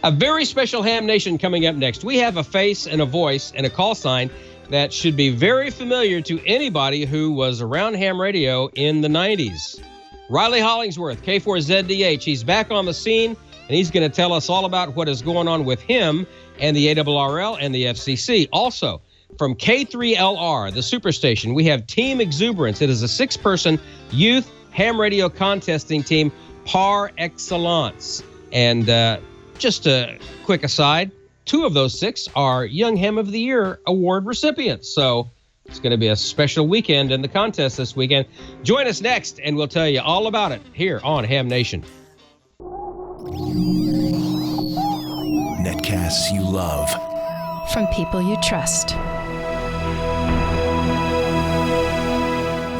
A very special Ham Nation coming up next. We have a face and a voice and a call sign that should be very familiar to anybody who was around ham radio in the 90s. Riley Hollingsworth, K4ZDH. He's back on the scene, and he's going to tell us all about what is going on with him and the ARRL and the FCC. Also, from K3LR, the superstation, we have Team Exuberance. It is a 6-person youth ham radio contesting team par excellence. And just a quick aside, 2 of those 6 are Young Ham of the Year award recipients. So it's going to be a special weekend in the contest this weekend. Join us next, and we'll tell you all about it here on Ham Nation. Netcasts you love. From people you trust.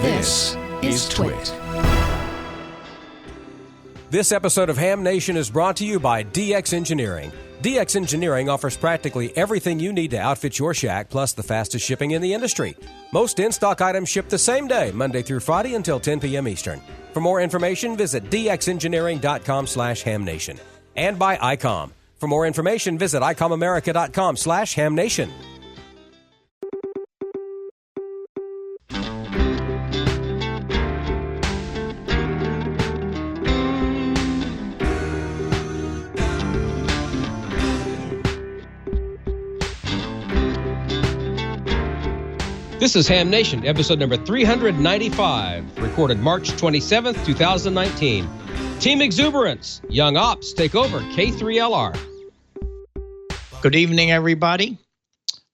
This is Twit. This episode of Ham Nation is brought to you by DX Engineering. DX Engineering offers practically everything you need to outfit your shack, plus the fastest shipping in the industry. Most in-stock items ship the same day, Monday through Friday until 10 p.m. Eastern. For more information, visit dxengineering.com/hamnation. And by ICOM. For more information, visit icomamerica.com/hamnation. This is Ham Nation, episode number 395, recorded March 27th, 2019. Team Exuberance, Young Ops, take over K3LR. Good evening, everybody.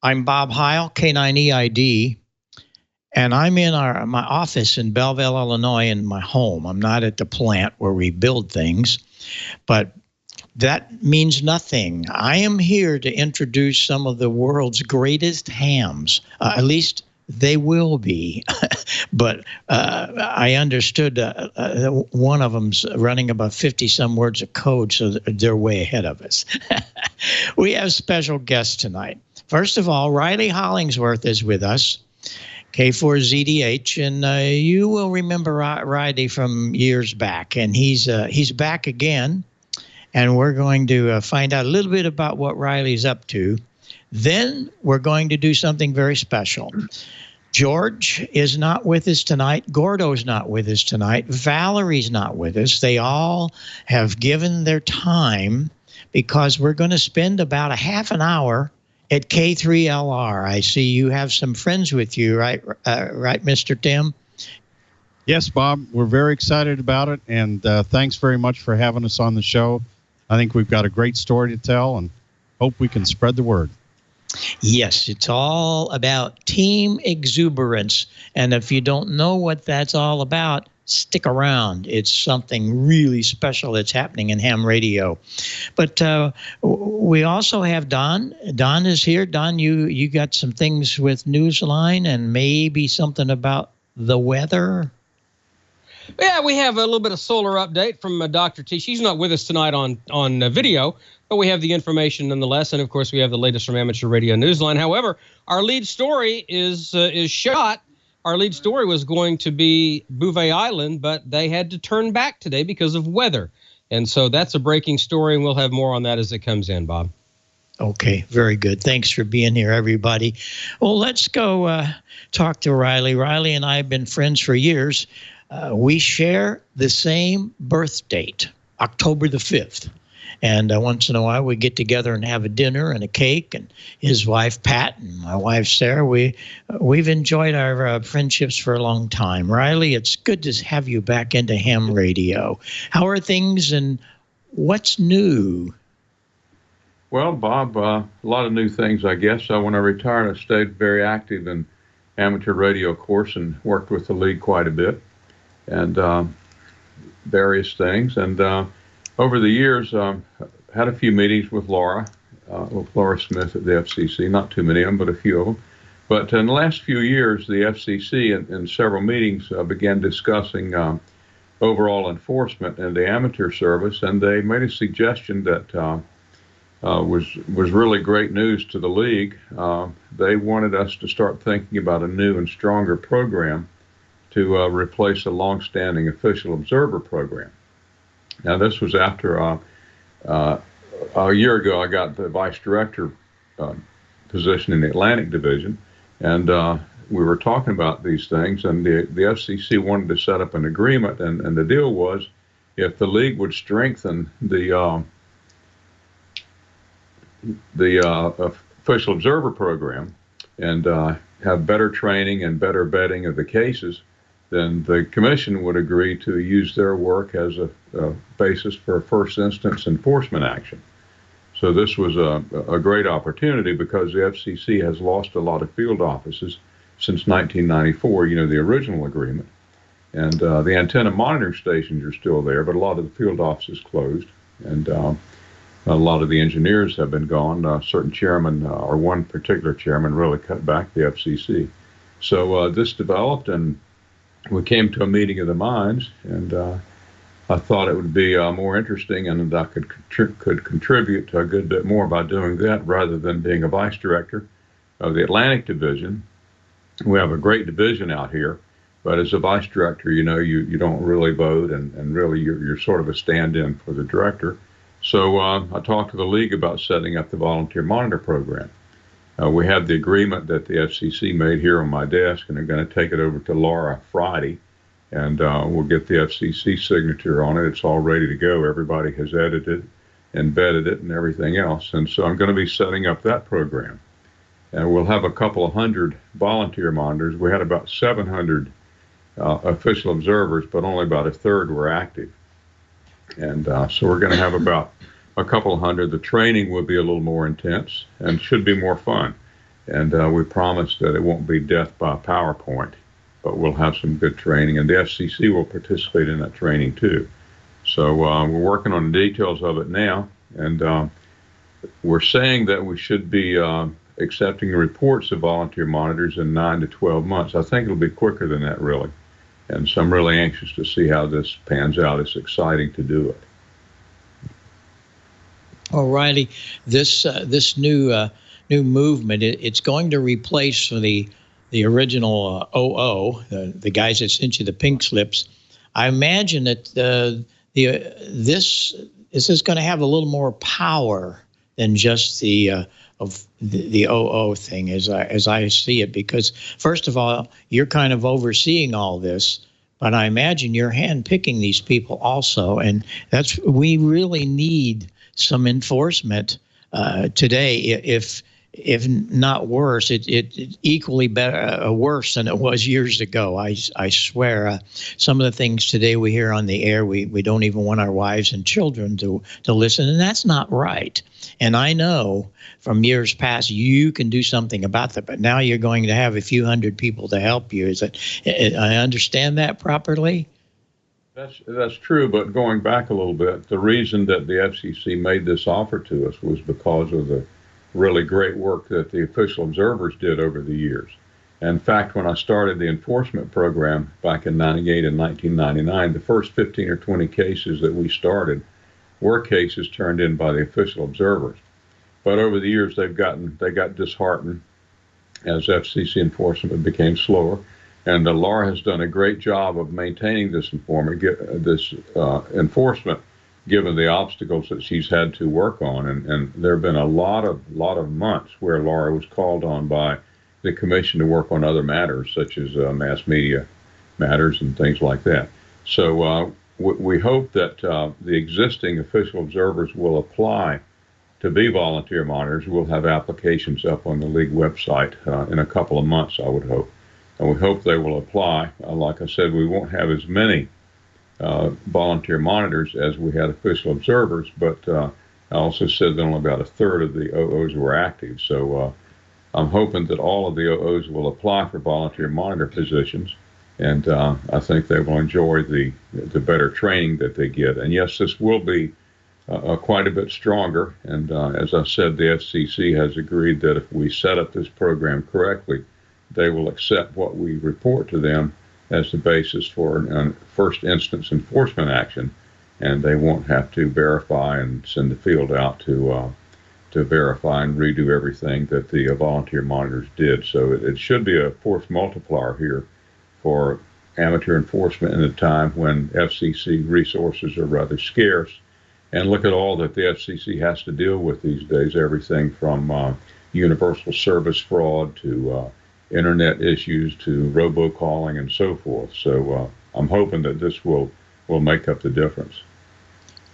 I'm Bob Heil, K9EID, and I'm in my office in Belleville, Illinois, in my home. I'm not at the plant where we build things, but that means nothing. I am here to introduce some of the world's greatest hams, at least they will be, but I understood one of them's running about 50-some words of code, so they're way ahead of us. We have special guests tonight. First of all, Riley Hollingsworth is with us, K4ZDH, and you will remember Riley from years back, and he's back again, and we're going to find out a little bit about what Riley's up to. Then we're going to do something very special. George is not with us tonight. Gordo's not with us tonight. Valerie's not with us. They all have given their time because we're going to spend about a half an hour at K3LR. I see you have some friends with you, right, Mr. Tim? Yes, Bob. We're very excited about it, and thanks very much for having us on the show. I think we've got a great story to tell, and hope we can spread the word. Yes, it's all about Team Exuberance. And if you don't know what that's all about, stick around. It's something really special that's happening in ham radio. But we also have Don. Don is here. Don, you got some things with Newsline and maybe something about the weather? Yeah, we have a little bit of solar update from Dr. T. She's not with us tonight on video, but we have the information nonetheless. And, of course, we have the latest from Amateur Radio Newsline. However, our lead story is shot. Our lead story was going to be Bouvet Island, but they had to turn back today because of weather. And so that's a breaking story, and we'll have more on that as it comes in, Bob. Okay, very good. Thanks for being here, everybody. Well, let's go talk to Riley. Riley and I have been friends for years. We share the same birth date, October the 5th. And once in a while, we get together and have a dinner and a cake. And his wife, Pat, and my wife, Sarah, we've enjoyed our friendships for a long time. Riley, it's good to have you back into ham radio. How are things and what's new? Well, Bob, a lot of new things, I guess. When I retired, I stayed very active in amateur radio, of course, and worked with the league quite a bit and various things. And over the years, had a few meetings with Laura Smith at the FCC, not too many of them, but a few of them. But in the last few years, the FCC in several meetings began discussing overall enforcement in the amateur service, and they made a suggestion that was really great news to the league. They wanted us to start thinking about a new and stronger program to replace a long-standing official observer program. Now, this was after a year ago, I got the vice director position in the Atlantic Division, and we were talking about these things, and the FCC wanted to set up an agreement, and the deal was if the league would strengthen the official observer program and have better training and better vetting of the cases, then the commission would agree to use their work as a basis for a first instance enforcement action. So this was a great opportunity because the FCC has lost a lot of field offices since 1994, the original agreement. And the antenna monitoring stations are still there, but a lot of the field offices closed. And a lot of the engineers have been gone. Certain chairmen, or one particular chairman, really cut back the FCC. So this developed, and we came to a meeting of the minds, and I thought it would be more interesting, and I could contribute to a good bit more by doing that rather than being a vice director of the Atlantic Division. We have a great division out here, but as a vice director, you don't really vote, and really you're sort of a stand-in for the director. So I talked to the league about setting up the volunteer monitor program. We have the agreement that the FCC made here on my desk, and they're going to take it over to Laura Friday, and we'll get the FCC signature on it. It's all ready to go. Everybody has edited and vetted it and everything else. And so I'm going to be setting up that program. And we'll have a couple of hundred volunteer monitors. We had about 700 official observers, but only about a third were active. And so we're going to have about a couple of hundred. The training will be a little more intense and should be more fun. And we promise that it won't be death by PowerPoint, but we'll have some good training. And the FCC will participate in that training too. So we're working on the details of it now. And we're saying that we should be accepting reports of volunteer monitors in 9 to 12 months. I think it'll be quicker than that, really. And so I'm really anxious to see how this pans out. It's exciting to do it. Oh, Riley, this new movement, it's going to replace the original OO, the guys that sent you the pink slips. I imagine that this is going to have a little more power than just the OO thing as I see it, because first of all, you're kind of overseeing all this, but I imagine you're handpicking these people also, and we really need some enforcement today. If not worse, it equally better worse than it was years ago. I swear, some of the things today we hear on the air, we don't even want our wives and children to listen, and that's not right. And I know from years past you can do something about that, but now you're going to have a few hundred people to help you. I understand that properly? That's true, but going back a little bit, the reason that the FCC made this offer to us was because of the really great work that the official observers did over the years. In fact, when I started the enforcement program back in 98 and 1999, the first 15 or 20 cases that we started were cases turned in by the official observers. But over the years, they got disheartened as FCC enforcement became slower. And Laura has done a great job of maintaining this enforcement, given the obstacles that she's had to work on. And there have been a lot of months where Laura was called on by the commission to work on other matters, such as mass media matters and things like that. So we hope that the existing official observers will apply to be volunteer monitors. We'll have applications up on the league website in a couple of months, I would hope. And we hope they will apply. Like I said, we won't have as many volunteer monitors as we had official observers, but I also said that only about a third of the OOs were active. So I'm hoping that all of the OOs will apply for volunteer monitor positions, and I think they will enjoy the better training that they get. And yes, this will be quite a bit stronger, and as I said, the FCC has agreed that if we set up this program correctly, they will accept what we report to them as the basis for a first instance enforcement action, and they won't have to verify and send the field out to verify and redo everything that the volunteer monitors did. So it should be a force multiplier here for amateur enforcement in a time when FCC resources are rather scarce and look at all that the FCC has to deal with these days, everything from universal service fraud to internet issues to robocalling and so forth. So I'm hoping that this will make up the difference.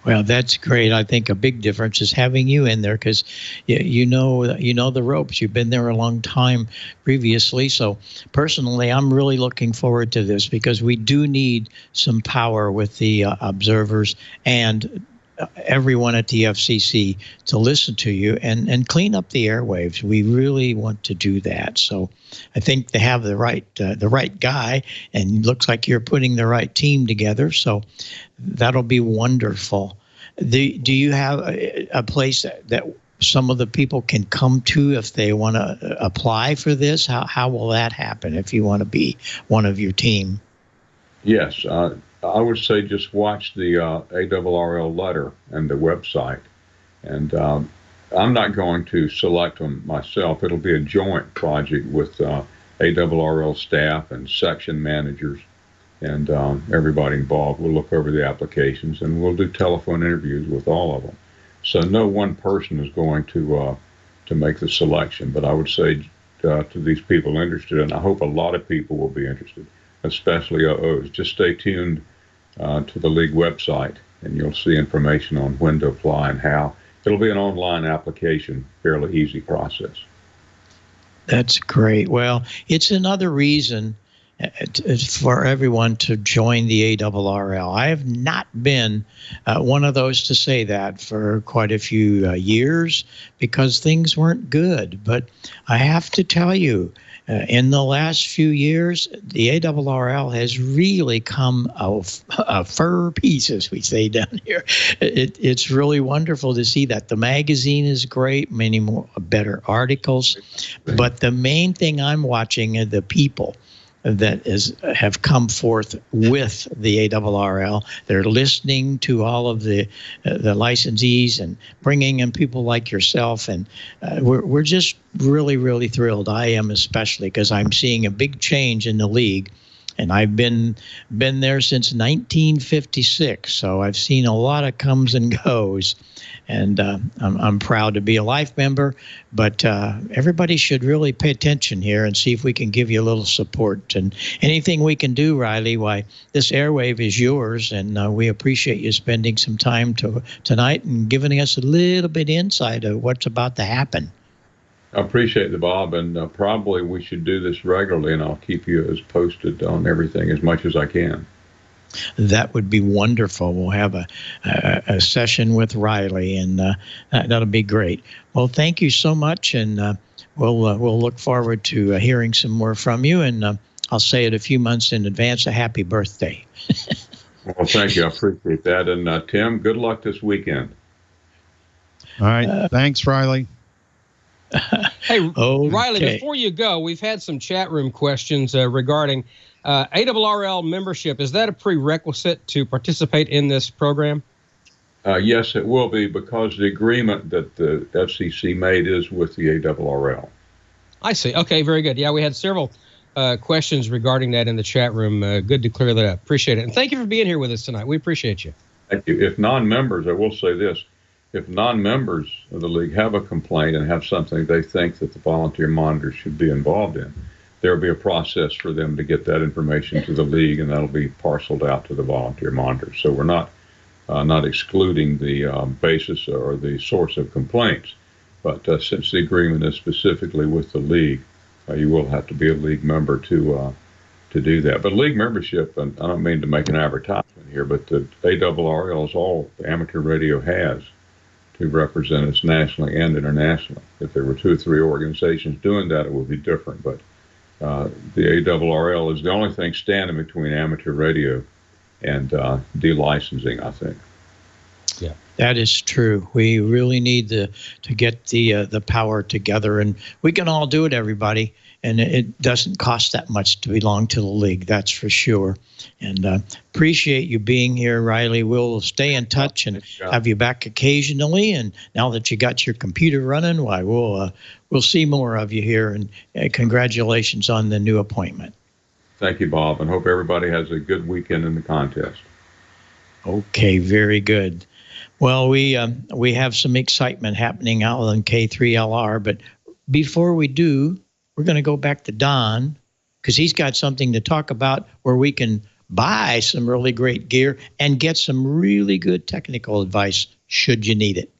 Well, that's great. I think a big difference is having you in there because you know the ropes. You've been there a long time previously. So personally, I'm really looking forward to this because we do need some power with the observers and everyone at the FCC to listen to you and clean up the airwaves. We really want to do that. So I think they have the right guy, and it looks like you're putting the right team together. So that'll be wonderful. Do you have a place that some of the people can come to if they want to apply for this? How will that happen if you want to be one of your team? Yes. I would say just watch the ARRL letter and the website. And I'm not going to select them myself. It'll be a joint project with ARRL staff and section managers and everybody involved. We'll look over the applications and we'll do telephone interviews with all of them. So no one person is going to make the selection. But I would say to these people interested, and I hope a lot of people will be interested, especially OOs, just stay tuned to the league website, and you'll see information on when to apply and how. It'll be an online application, fairly easy process. That's great. Well, it's another reason for everyone to join the ARRL. I have not been one of those to say that for quite a few years because things weren't good. But I have to tell you, in the last few years, the ARRL has really come a fur piece, as we say down here. It's really wonderful to see that. The magazine is great, many more better articles. But the main thing I'm watching are the people that have come forth with the ARRL. They're listening to all of the licensees and bringing in people like yourself, and we're just really, really thrilled. I am especially because I'm seeing a big change in the league, and I've been there since 1956, so I've seen a lot of comes and goes, and I'm proud to be a life member. But everybody should really pay attention here and see if we can give you a little support. And anything we can do, Riley, why this airwave is yours, and we appreciate you spending some time tonight and giving us a little bit insight of what's about to happen. I appreciate it, Bob, and probably we should do this regularly, and I'll keep you as posted on everything as much as I can. That would be wonderful. We'll have a session with Riley, and that'll be great. Well, thank you so much, and we'll look forward to hearing some more from you. And I'll say it a few months in advance. A happy birthday. Well, thank you. I appreciate that. And Tim, good luck this weekend. All right. Thanks, Riley. Hey, okay. Riley, before you go, we've had some chat room questions regarding ARRL membership. Is that a prerequisite to participate in this program? Yes, it will be, because the agreement that the FCC made is with the ARRL. I see. Okay, very good. Yeah, we had several questions regarding that in the chat room. Good to clear that up. Appreciate it. And thank you for being here with us tonight. We appreciate you. Thank you. If non-members, I will say this, if non-members of the league have a complaint and have something they think that the volunteer monitors should be involved in, there will be a process for them to get that information to the league, and that'll be parceled out to the volunteer monitors. So we're not excluding the basis or the source of complaints, but since the agreement is specifically with the league, you will have to be a league member to do that. But league membership, and I don't mean to make an advertisement here, but the ARRL is all the amateur radio has to represent us nationally and internationally. If there were 2 or 3 organizations doing that, it would be different. But the ARRL is the only thing standing between amateur radio and delicensing, I think. Yeah, that is true. We really need to get the power together, and we can all do it, everybody. And it doesn't cost that much to belong to the league, that's for sure. And appreciate you being here, Riley. We'll stay in touch and have you back occasionally. And now that you got your computer running, why we'll see more of you here. And congratulations on the new appointment. Thank you, Bob, and hope everybody has a good weekend in the contest. Okay, very good. Well, we have some excitement happening out on K3LR, but before we do, we're going to go back to Don because he's got something to talk about where we can buy some really great gear and get some really good technical advice should you need it.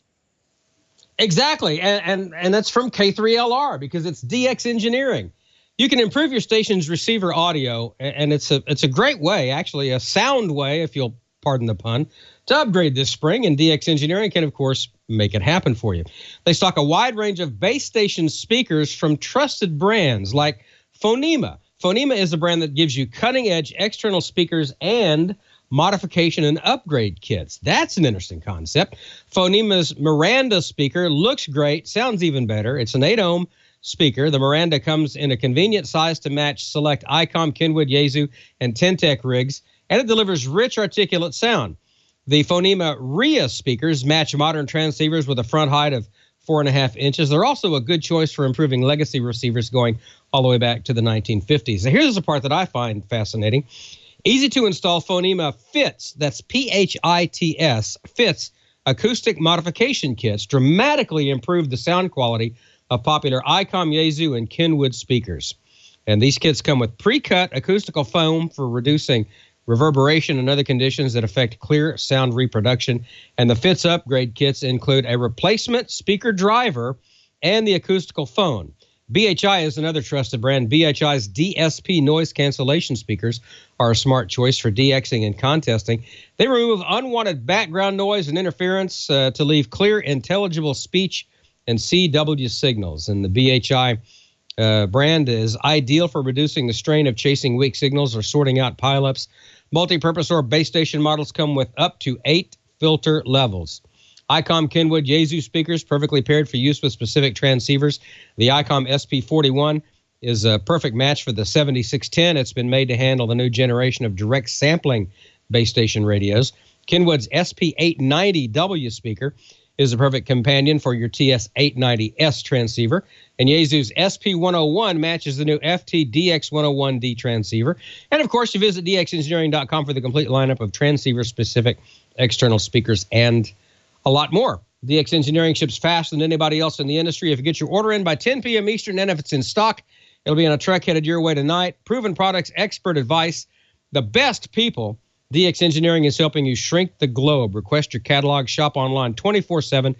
Exactly, and that's from K3LR because it's DX Engineering. You can improve your station's receiver audio, and it's a great way, actually a sound way, if you'll pardon the pun, to upgrade this spring, and DX Engineering can, of course, make it happen for you. They stock a wide range of base station speakers from trusted brands like Phonema. Phonema is a brand that gives you cutting-edge external speakers and modification and upgrade kits. That's an interesting concept. Phonema's Miranda speaker looks great, sounds even better. It's an 8-ohm speaker. The Miranda comes in a convenient size to match select ICOM, Kenwood, Yaesu, and Tentec rigs, and it delivers rich, articulate sound. The Phonema RIA speakers match modern transceivers with a front height of 4.5 inches. They're also a good choice for improving legacy receivers going all the way back to the 1950s. Now, here's the part that I find fascinating. Easy to install Phonema Fits, that's P-H-I-T-S, Fits acoustic modification kits dramatically improve the sound quality of popular ICOM, Yaesu, and Kenwood speakers. And these kits come with pre-cut acoustical foam for reducing reverberation and other conditions that affect clear sound reproduction. And the Fits upgrade kits include a replacement speaker driver and the acoustical phone. BHI is another trusted brand. BHI's DSP noise cancellation speakers are a smart choice for DXing and contesting. They remove unwanted background noise and interference to leave clear, intelligible speech and CW signals. And the BHI brand is ideal for reducing the strain of chasing weak signals or sorting out pileups. Multi-purpose or base station models come with up to 8 filter levels. ICOM, Kenwood, Yaesu speakers perfectly paired for use with specific transceivers. The ICOM SP41 is a perfect match for the 7610. It's been made to handle the new generation of direct sampling base station radios. Kenwood's SP890W speaker is a perfect companion for your TS890S transceiver. And Yaesu's SP101 matches the new FT-DX101D transceiver. And, of course, you visit dxengineering.com for the complete lineup of transceiver-specific external speakers and a lot more. DX Engineering ships faster than anybody else in the industry. If you get your order in by 10 p.m. Eastern, and if it's in stock, it'll be on a truck headed your way tonight. Proven products, expert advice, the best people. DX Engineering is helping you shrink the globe. Request your catalog, shop online 24/7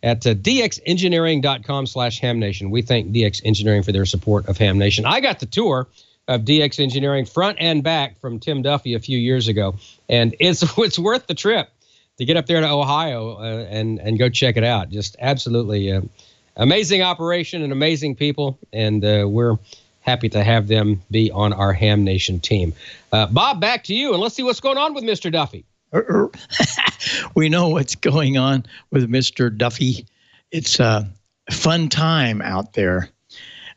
at dxengineering.com/HamNation. We thank DX Engineering for their support of Ham Nation. I got the tour of DX Engineering front and back from Tim Duffy a few years ago, and it's worth the trip to get up there to Ohio and go check it out. Just absolutely amazing operation and amazing people, and we're happy to have them be on our Ham Nation team. Bob, back to you, and let's see what's going on with Mr. Duffy. We know what's going on with Mr. Duffy. It's a fun time out there,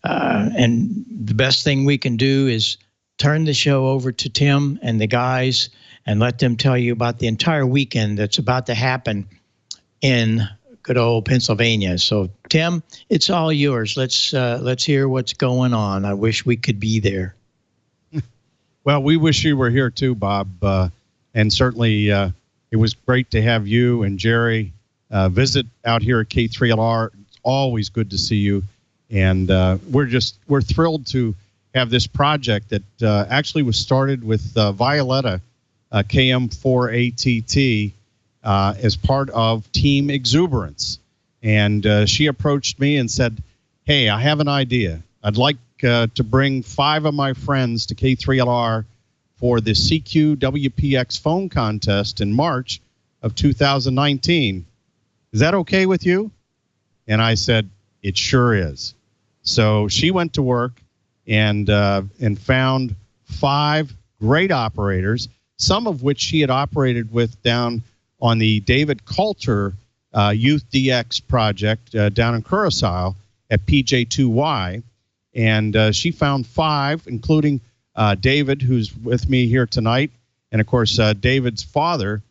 and the best thing we can do is turn the show over to Tim and the guys and let them tell you about the entire weekend that's about to happen in good old Pennsylvania. So, Tim, it's all yours. Let's hear what's going on. I wish we could be there. Well, we wish you were here too, Bob. And certainly it was great to have you and Jerry visit out here at K3LR. It's always good to see you. And we're thrilled to have this project that actually was started with Violetta, KM4ATT, as part of Team Exuberance. And she approached me and said, hey, I have an idea. I'd like to bring 5 of my friends to K3LR for the CQ-WPX phone contest in March of 2019. Is that okay with you? And I said, it sure is. So she went to work and found 5 great operators, some of which she had operated with down on the David Coulter Youth DX project down in Curacao at PJ2Y. And she found 5, including David, who's with me here tonight. And, of course, David's father,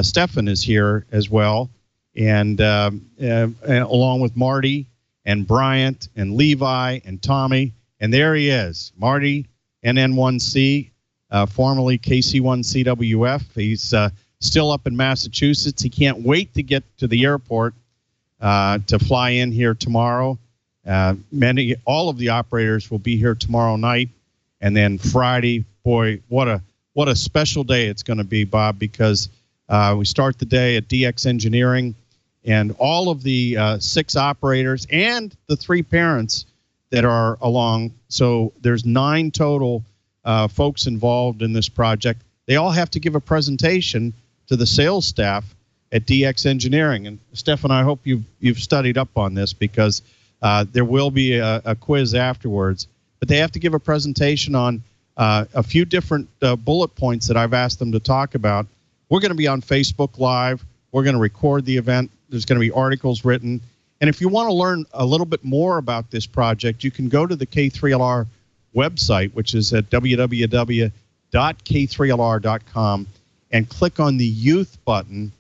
Stefan, is here as well. And along with Marty and Bryant and Levi and Tommy. And there he is, Marty, NN1C, formerly KC1CWF. He's still up in Massachusetts. He can't wait to get to the airport to fly in here tomorrow. All of the operators will be here tomorrow night, and then Friday. Boy, what a special day it's going to be, Bob, because we start the day at DX Engineering, and all of the 6 operators and the 3 parents that are along. So there's 9 total folks involved in this project. They all have to give a presentation to the sales staff at DX Engineering. And Stefan, I hope you've studied up on this, because there will be a quiz afterwards. But they have to give a presentation on a few different bullet points that I've asked them to talk about. We're going to be on Facebook Live. We're going to record the event. There's going to be articles written. And if you want to learn a little bit more about this project, you can go to the K3LR website, which is at www.k3lr.com, and click on the Youth button.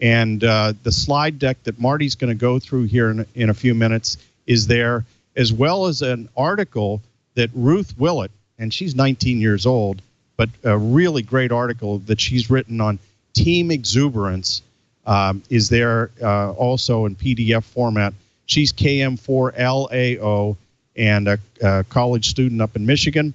And the slide deck that Marty's going to go through here in a few minutes is there, as well as an article that Ruth Willett, and she's 19 years old, but a really great article that she's written on Team Exuberance is there also in PDF format. She's KM4LAO and a college student up in Michigan,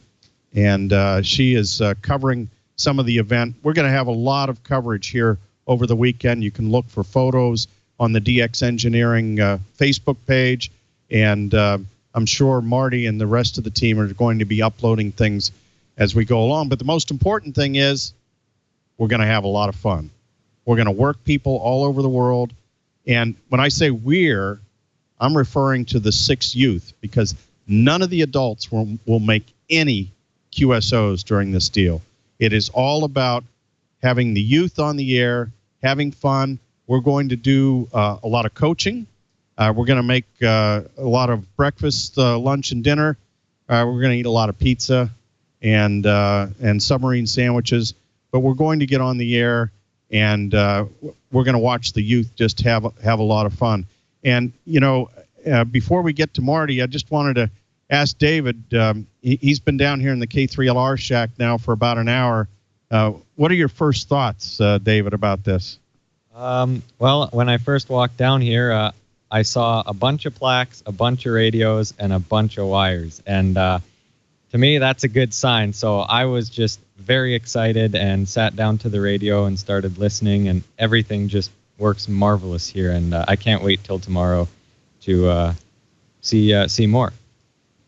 and she is covering some of the event. We're going to have a lot of coverage here over the weekend. You can look for photos on the DX Engineering Facebook page, and I'm sure Marty and the rest of the team are going to be uploading things as we go along. But the most important thing is we're going to have a lot of fun. We're going to work people all over the world. And when I say we're, I'm referring to the 6 youth, because none of the adults will make any QSOs during this deal. It is all about having the youth on the air, having fun. We're going to do a lot of coaching. We're going to make a lot of breakfast, lunch, and dinner. We're going to eat a lot of pizza and submarine sandwiches. But we're going to get on the air, and we're going to watch the youth just have a lot of fun. And, before we get to Marty, I just wanted to ask David. He's been down here in the K3LR shack now for about an hour. What are your first thoughts, David, about this? Well, when I first walked down here, I saw a bunch of plaques, a bunch of radios, and a bunch of wires. And to me, that's a good sign. So I was just very excited and sat down to the radio and started listening, and everything just works marvelous here. And I can't wait till tomorrow to see more.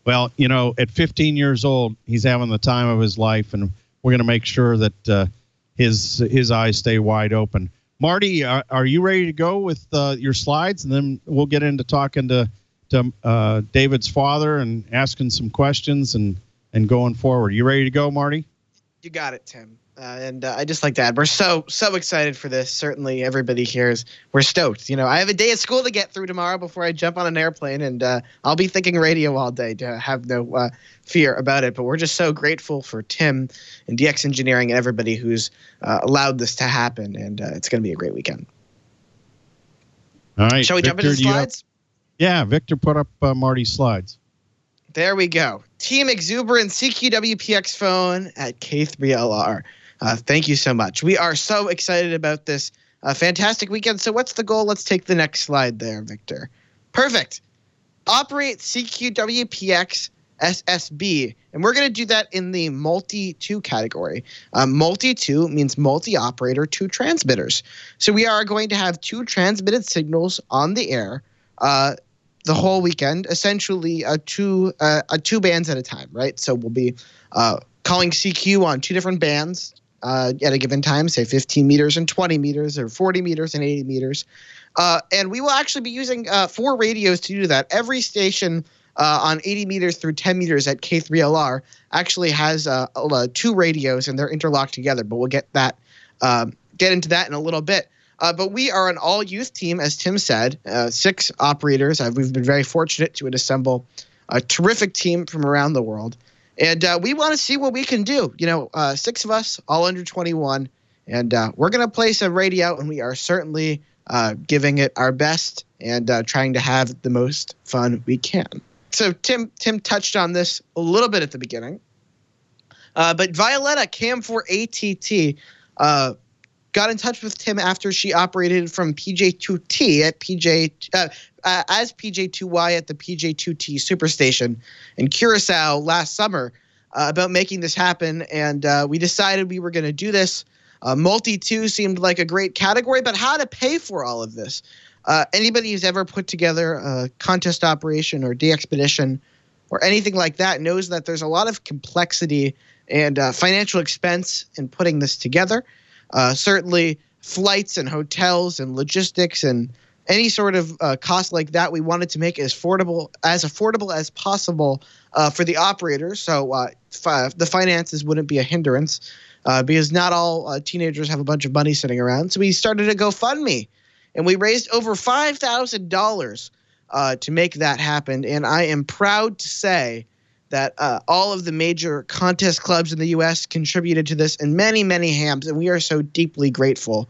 Well, at 15 years old, he's having the time of his life, and we're going to make sure that his eyes stay wide open. Marty, are you ready to go with your slides? And then we'll get into talking to David's father and asking some questions and going forward. You ready to go, Marty? You got it, Tim. And I just like to add, we're so excited for this. Certainly everybody here we're stoked. I have a day of school to get through tomorrow before I jump on an airplane, and I'll be thinking radio all day to have no fear about it. But we're just so grateful for Tim and DX Engineering and everybody who's allowed this to happen, and it's going to be a great weekend. All right. Shall we jump into the slides? Yeah, Victor, put up Marty's slides. There we go. Team Exuberance CQWPX phone at K3LR. Thank you so much. We are so excited about this fantastic weekend. So what's the goal? Let's take the next slide there, Victor. Perfect. Operate CQWPX SSB. And we're going to do that in the multi-2 category. Multi-2 means multi-operator 2 transmitters. So we are going to have 2 transmitted signals on the air the whole weekend, essentially two bands at a time, right? So we'll be calling CQ on 2 different bands at a given time, say 15 meters and 20 meters, or 40 meters and 80 meters. And we will actually be using 4 radios to do that. Every station on 80 meters through 10 meters at K3LR actually has 2 radios, and they're interlocked together. But we'll get into that in a little bit. But we are an all-youth team, as Tim said, 6 operators. We've been very fortunate to assemble a terrific team from around the world. And we want to see what we can do. 6 of us, all under 21. And we're going to place a radio, and we are certainly giving it our best and trying to have the most fun we can. So Tim touched on this a little bit at the beginning. But Violetta CAM4 ATT got in touch with Tim after she operated from PJ2T at as PJ2Y at the PJ2T Superstation in Curacao last summer about making this happen, and we decided we were going to do this. Multi-2 seemed like a great category, but how to pay for all of this? Anybody who's ever put together a contest operation or de-expedition or anything like that knows that there's a lot of complexity and financial expense in putting this together. Certainly flights and hotels and logistics and any sort of cost like that, we wanted to make as affordable as possible for the operators, so the finances wouldn't be a hindrance, because not all teenagers have a bunch of money sitting around. So we started a GoFundMe, and we raised over $5,000 to make that happen. And I am proud to say that all of the major contest clubs in the U.S. contributed to this, and many, many hams, and we are so deeply grateful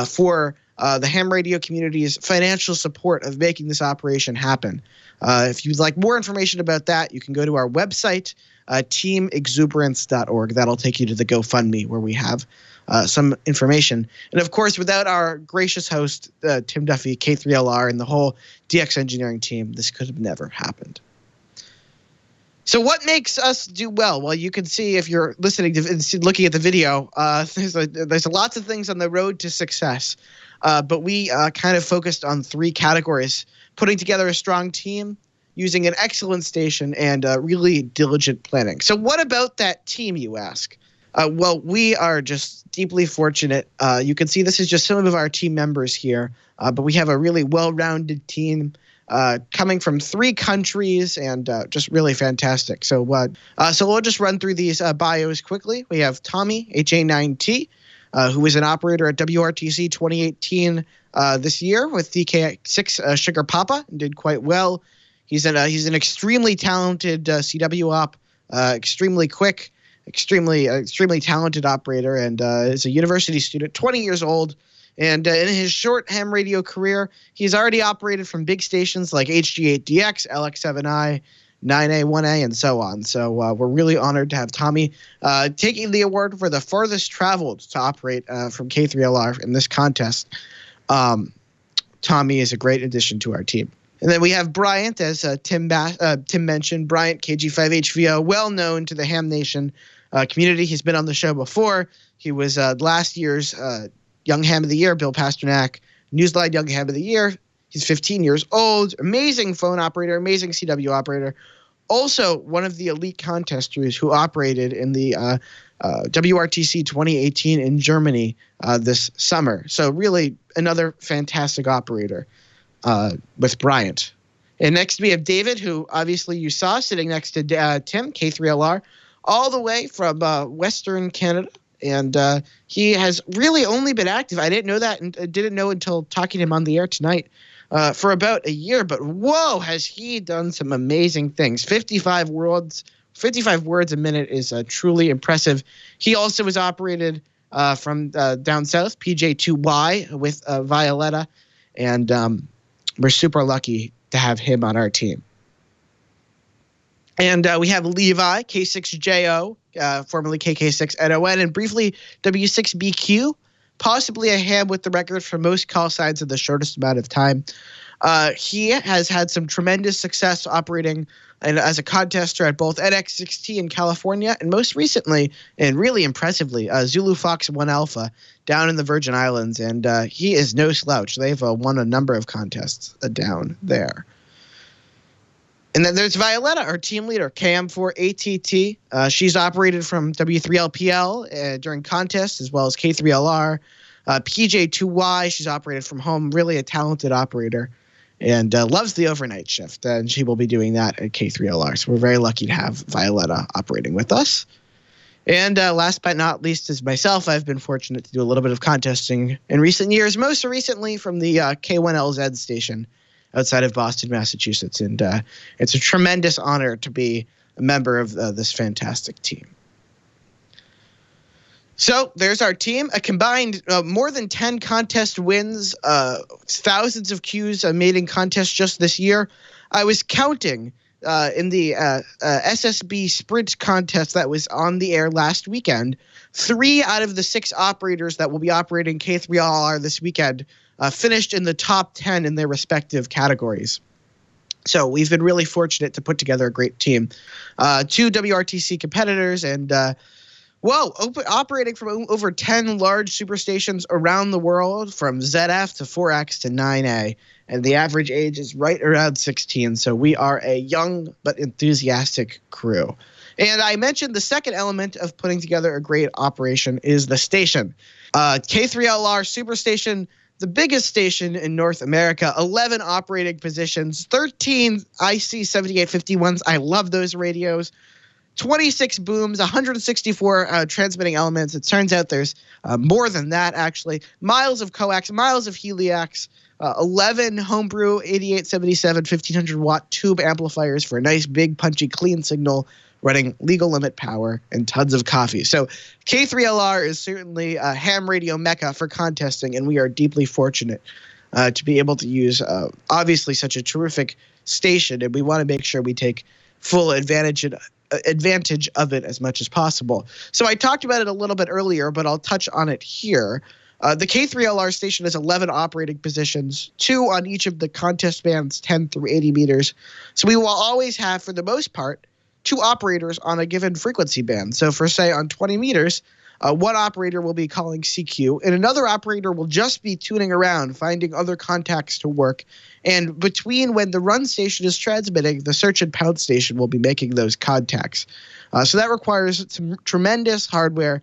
for the ham radio community's financial support of making this operation happen. If you'd like more information about that, you can go to our website, teamexuberance.org. That'll take you to the GoFundMe where we have some information. And of course, without our gracious host, Tim Duffy, K3LR, and the whole DX engineering team, this could have never happened. So what makes us do well? Well, you can see if you're listening to looking at the video, there's lots of things on the road to success. But we kind of focused on 3 categories: putting together a strong team, using an excellent station, and really diligent planning. So what about that team, you ask? Well, we are just deeply fortunate. You can see this is just some of our team members here, but we have a really well-rounded team coming from 3 countries and just really fantastic. So we'll just run through these bios quickly. We have Tommy, HA9T, who is an operator at WRTC 2018 this year with DK6 Sugar Papa, and did quite well. He's an extremely talented CW op, extremely quick, extremely talented operator, and is a university student, 20 years old. And in his short ham radio career, he's already operated from big stations like HG8DX, LX7I, 9A, 1A, and so on. So we're really honored to have Tommy taking the award for the farthest traveled to operate from K3LR in this contest. Tommy is a great addition to our team. And then we have Bryant, as Tim mentioned. Bryant, KG5HVO, well known to the Ham Nation community. He's been on the show before. He was last year's Young Ham of the Year, Bill Pasternak, Newsline Young Ham of the Year. He's 15 years old, amazing phone operator, amazing CW operator. Also one of the elite contesters who operated in the WRTC 2018 in Germany this summer. So really another fantastic operator with Bryant. And next we have David, who obviously you saw sitting next to Tim, K3LR, all the way from Western Canada. And he has really only been active. I didn't know that and didn't know until talking to him on the air tonight for about a year. But whoa, has he done some amazing things. 55 words a minute is truly impressive. He also was operated from down south, PJ2Y with Violetta. And we're super lucky to have him on our team. And we have Levi, K6JO, formerly KK6NON, and briefly W6BQ, possibly a ham with the record for most call signs in the shortest amount of time. He has had some tremendous success operating as a contester at both NX6T in California, and most recently, and really impressively, Zulu Fox 1 Alpha down in the Virgin Islands. And he is no slouch. They've won a number of contests down there. And then there's Violetta, our team leader, KM4ATT. She's operated from W3LPL during contests as well as K3LR. PJ2Y, she's operated from home, really a talented operator, and loves the overnight shift. And she will be doing that at K3LR. So we're very lucky to have Violetta operating with us. And last but not least is myself. I've been fortunate to do a little bit of contesting in recent years, most recently from the K1LZ station outside of Boston, Massachusetts. And it's a tremendous honor to be a member of this fantastic team. So there's our team, a combined more than 10 contest wins, thousands of cues made in contests just this year. I was counting in the SSB Sprint contest that was on the air last weekend, 3 out of the 6 operators that will be operating K3LR this weekend finished in the top 10 in their respective categories. So we've been really fortunate to put together a great team. 2 WRTC competitors and operating from over 10 large superstations around the world, from ZF to 4X to 9A. And the average age is right around 16. So we are a young but enthusiastic crew. And I mentioned the second element of putting together a great operation is the station. K3LR Superstation, the biggest station in North America, 11 operating positions, 13 IC7851s. I love those radios. 26 booms, 164 transmitting elements. It turns out there's more than that, actually. Miles of coax, miles of heliax, 11 homebrew 8877 1500-watt tube amplifiers for a nice, big, punchy, clean signal running legal limit power, and tons of coffee. So K3LR is certainly a ham radio mecca for contesting, and we are deeply fortunate to be able to use, obviously, such a terrific station, and we want to make sure we take full advantage of it as much as possible. So I talked about it a little bit earlier, but I'll touch on it here. The K3LR station has 11 operating positions, 2 on each of the contest bands, 10 through 80 meters. So we will always have, for the most part, 2 operators on a given frequency band. So for, say, on 20 meters, one operator will be calling CQ, and another operator will just be tuning around, finding other contacts to work. And between when the run station is transmitting, the search and pound station will be making those contacts. So that requires some tremendous hardware,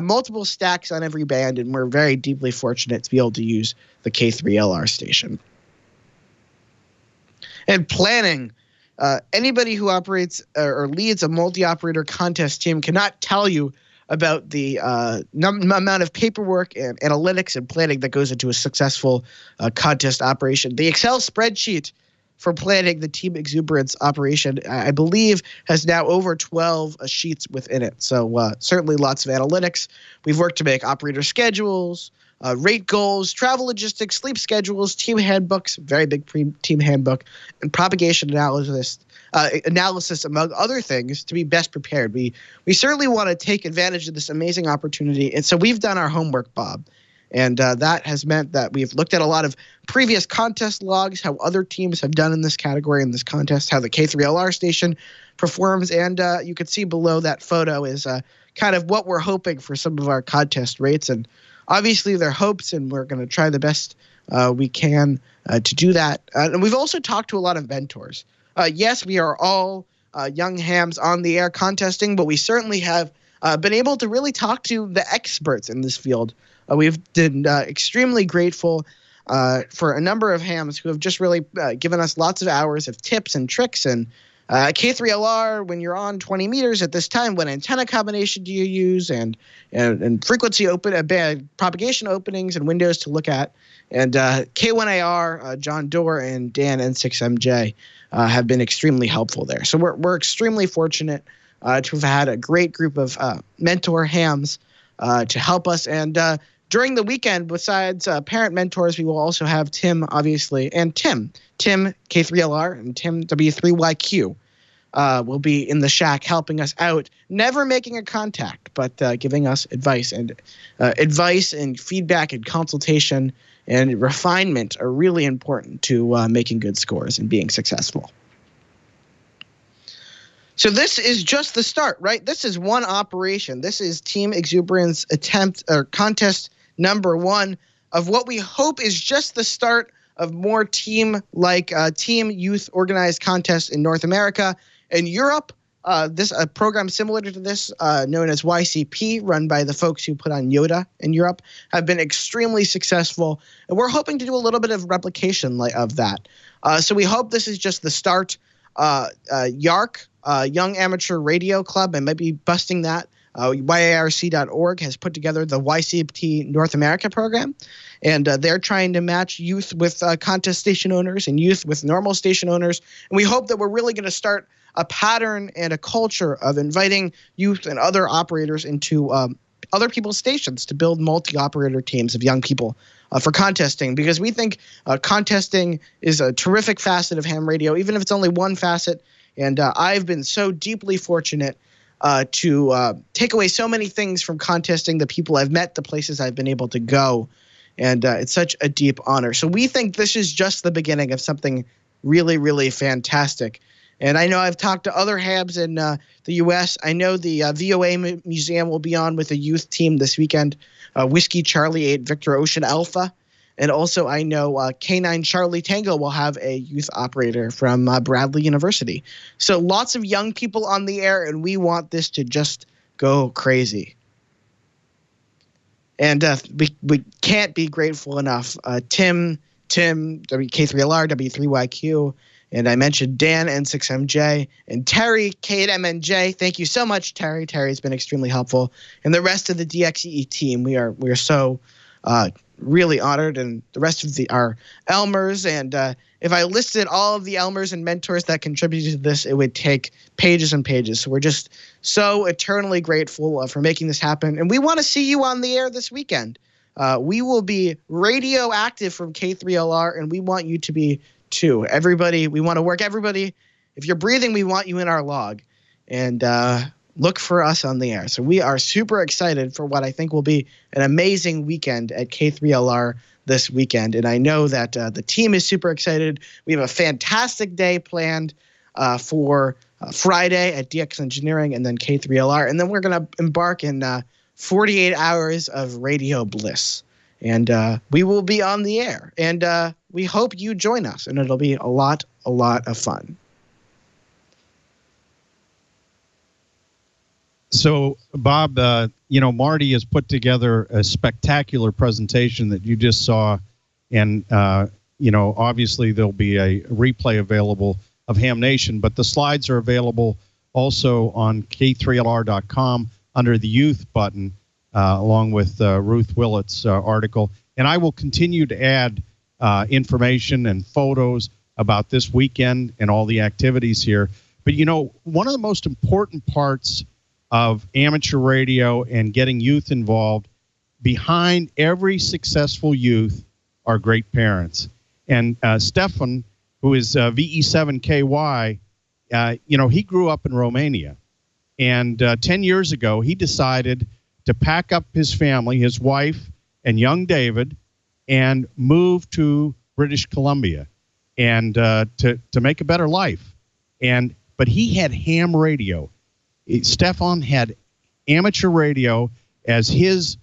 multiple stacks on every band, and we're very deeply fortunate to be able to use the K3LR station. And planning. Anybody who operates or leads a multi-operator contest team cannot tell you about the amount of paperwork and analytics and planning that goes into a successful contest operation. The Excel spreadsheet for planning the Team Exuberance operation, I believe, has now over 12 sheets within it. So certainly lots of analytics. We've worked to make operator schedules, rate goals, travel logistics, sleep schedules, team handbooks, very big team handbook, and propagation analysis, among other things, to be best prepared. We certainly want to take advantage of this amazing opportunity, and so we've done our homework, Bob. And that has meant that we've looked at a lot of previous contest logs, how other teams have done in this category, in this contest, how the K3LR station performs. And you can see below that photo is kind of what we're hoping for some of our contest rates. And obviously they're hopes, and we're going to try the best we can to do that. And we've also talked to a lot of mentors. Yes, we are all young hams on the air contesting, but we certainly have been able to really talk to the experts in this field. We've been extremely grateful for a number of hams who have just really given us lots of hours of tips and tricks. And K3LR, when you're on 20 meters at this time, what antenna combination do you use, and frequency propagation openings and windows to look at. And K1AR, John Doerr and Dan N6MJ have been extremely helpful there. So we're extremely fortunate to have had a great group of mentor hams to help us. And during the weekend, besides parent mentors, we will also have Tim, obviously, and Tim K3LR and Tim W3YQ will be in the shack helping us out, never making a contact, but giving us advice and feedback and consultation and refinement are really important to making good scores and being successful. So this is just the start, right? This is one operation. This is Team Exuberance attempt or contest number 1 of what we hope is just the start of more team youth organized contests in North America and Europe. A program similar to this, known as YCP, run by the folks who put on Yoda in Europe, have been extremely successful, and we're hoping to do a little bit of replication of that. So we hope this is just the start. YARC, Young Amateur Radio Club, I might be busting that. YARC.org has put together the YCP North America program, and they're trying to match youth with contest station owners and youth with normal station owners. And we hope that we're really going to start a pattern and a culture of inviting youth and other operators into other people's stations to build multi-operator teams of young people for contesting, because we think contesting is a terrific facet of ham radio. Even if it's only one facet, And I've been so deeply fortunate to take away so many things from contesting, the people I've met, the places I've been able to go. And it's such a deep honor. So we think this is just the beginning of something really, really fantastic. And I know I've talked to other HABs in the U.S. I know the VOA Museum will be on with a youth team this weekend. Whiskey Charlie 8 Victor Ocean Alpha. And also I know K9 Charlie Tango will have a youth operator from Bradley University. So lots of young people on the air, and we want this to just go crazy. And we can't be grateful enough. Tim, K3LR, W3YQ, and I mentioned Dan, N6MJ, and Terry, K8MNJ. Thank you so much, Terry. Terry's been extremely helpful. And the rest of the DXE team, we are so really honored, and the rest of our Elmers. And if I listed all of the Elmers and mentors that contributed to this, it would take pages and pages. So we're just so eternally grateful for making this happen. And we want to see you on the air this weekend. We will be radioactive from K3LR, and we want you to be too. Everybody, we want to work everybody. If you're breathing, we want you in our log. And look for us on the air. So we are super excited for what I think will be an amazing weekend at K3LR this weekend. And I know that the team is super excited. We have a fantastic day planned for Friday at DX Engineering and then K3LR. And then we're going to embark in 48 hours of radio bliss. And we will be on the air. And we hope you join us. And it'll be a lot of fun. So, Bob, Marty has put together a spectacular presentation that you just saw. And, obviously there'll be a replay available of Ham Nation, but the slides are available also on K3LR.com under the youth button, along with Ruth Willett's article. And I will continue to add information and photos about this weekend and all the activities here. But, one of the most important parts of amateur radio and getting youth involved, behind every successful youth are great parents. And Stefan, who is VE7KY, he grew up in Romania. And 10 years ago, he decided to pack up his family, his wife and young David, and move to British Columbia and to make a better life. But he had ham radio. Stefan had amateur radio as his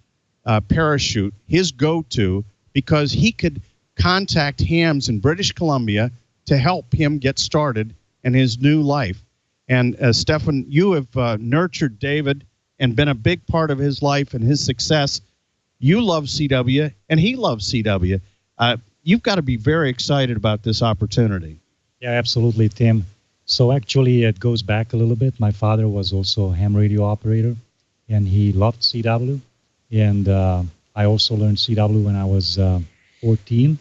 parachute, his go-to, because he could contact hams in British Columbia to help him get started in his new life. And Stefan, you have nurtured David and been a big part of his life and his success. You love CW, and he loves CW. You've got to be very excited about this opportunity. Yeah, absolutely, Tim. So actually, it goes back a little bit. My father was also a ham radio operator, and he loved CW. And I also learned CW when I was 14.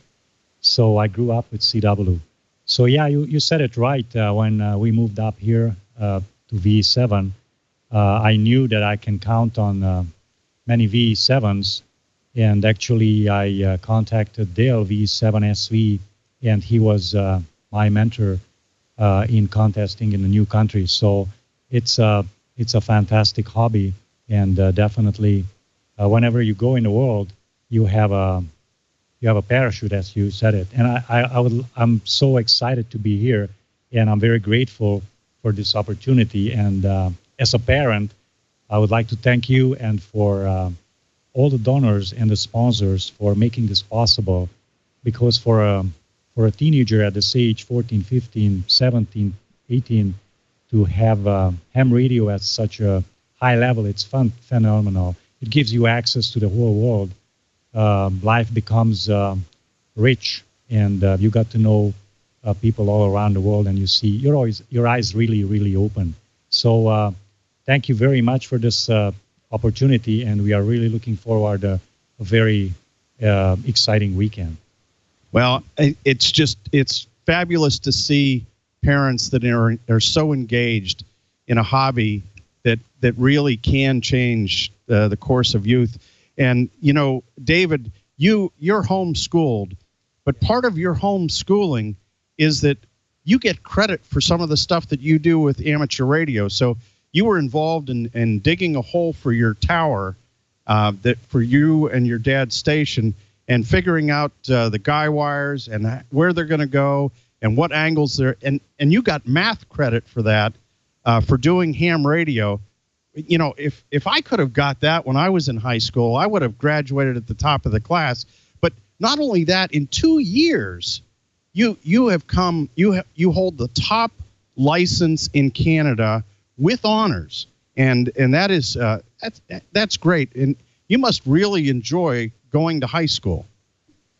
So I grew up with CW. So yeah, you said it right. When we moved up here to VE7, I knew that I can count on many VE7s. And actually, I contacted Dale, VE7SV, and he was my mentor in contesting in a new country. So it's a fantastic hobby, and definitely whenever you go in the world, you have a parachute, as you said it. And I'm so excited to be here, and I'm very grateful for this opportunity. And as a parent, I would like to thank you and for all the donors and the sponsors for making this possible, because for a teenager at this age, 14, 15, 17, 18, to have ham radio at such a high level, it's phenomenal. It gives you access to the whole world. Life becomes rich, and you got to know people all around the world, and you see your eyes really, really open. So thank you very much for this opportunity, and we are really looking forward to a very exciting weekend. Well, it's fabulous to see parents that are so engaged in a hobby that really can change the course of youth. And, David, you're homeschooled, but part of your homeschooling is that you get credit for some of the stuff that you do with amateur radio. So you were involved in digging a hole for your tower that for you and your dad's station, and figuring out the guy wires and where they're going to go and what angles they're, and you got math credit for that, for doing ham radio. You know, if I could have got that when I was in high school, I would have graduated at the top of the class. But not only that, in 2 years, you hold the top license in Canada with honors, and that is that's great, and you must really enjoy going to high school.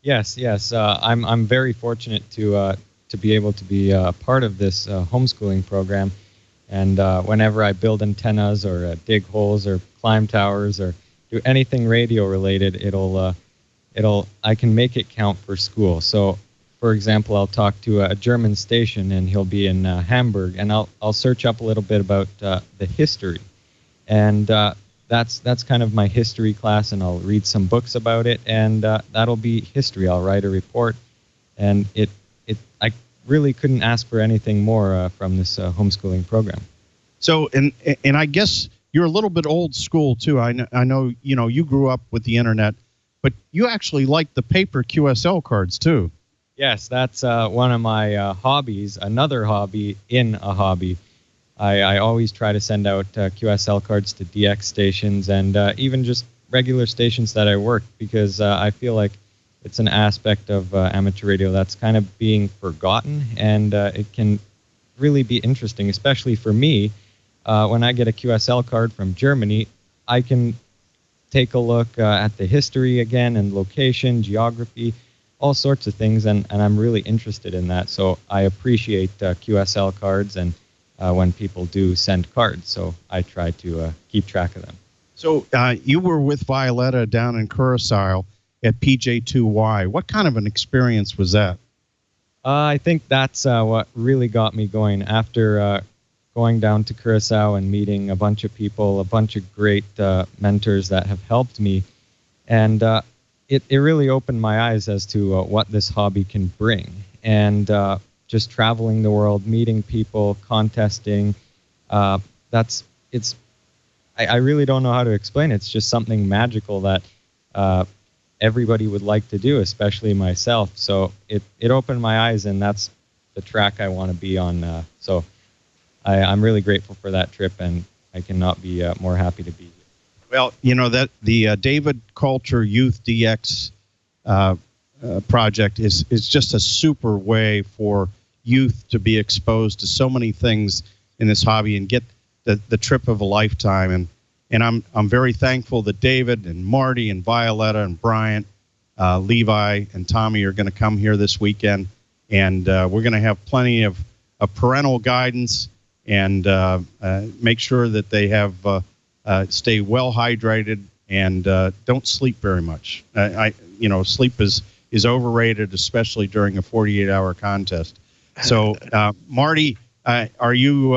Yes. I'm very fortunate to be able to be part of this homeschooling program. And whenever I build antennas or dig holes or climb towers or do anything radio related, I can make it count for school. So, for example, I'll talk to a German station, and he'll be in Hamburg, and I'll search up a little bit about the history, and that's kind of my history class, and I'll read some books about it, and that'll be history. I'll write a report, and I really couldn't ask for anything more from this homeschooling program. So, and I guess you're a little bit old school too. I know you grew up with the internet, but you actually like the paper QSL cards too. Yes, that's one of my hobbies. Another hobby in a hobby. I always try to send out QSL cards to DX stations and even just regular stations that I work, because I feel like it's an aspect of amateur radio that's kind of being forgotten, and it can really be interesting, especially for me. When I get a QSL card from Germany, I can take a look at the history again and location, geography, all sorts of things, and I'm really interested in that. So I appreciate QSL cards and when people do send cards, so I try to keep track of them. So you were with Violetta down in Curacao at PJ2Y. What kind of an experience was that? I think that's what really got me going. After going down to Curacao and meeting a bunch of people, a bunch of great mentors that have helped me, and it really opened my eyes as to what this hobby can bring. And just traveling the world, meeting people, contesting, I really don't know how to explain it. It's just something magical that everybody would like to do, especially myself. So it opened my eyes, and that's the track I want to be on. So I'm really grateful for that trip, and I cannot be more happy to be here. Well, that the David Coulter Youth DX project is just a super way for youth to be exposed to so many things in this hobby and get the trip of a lifetime. And I'm very thankful that David and Marty and Violetta and Bryant, Levi and Tommy are going to come here this weekend, and we're going to have plenty of parental guidance and make sure that they have stay well hydrated and don't sleep very much. Sleep is overrated, especially during a 48-hour contest. So, Marty, are you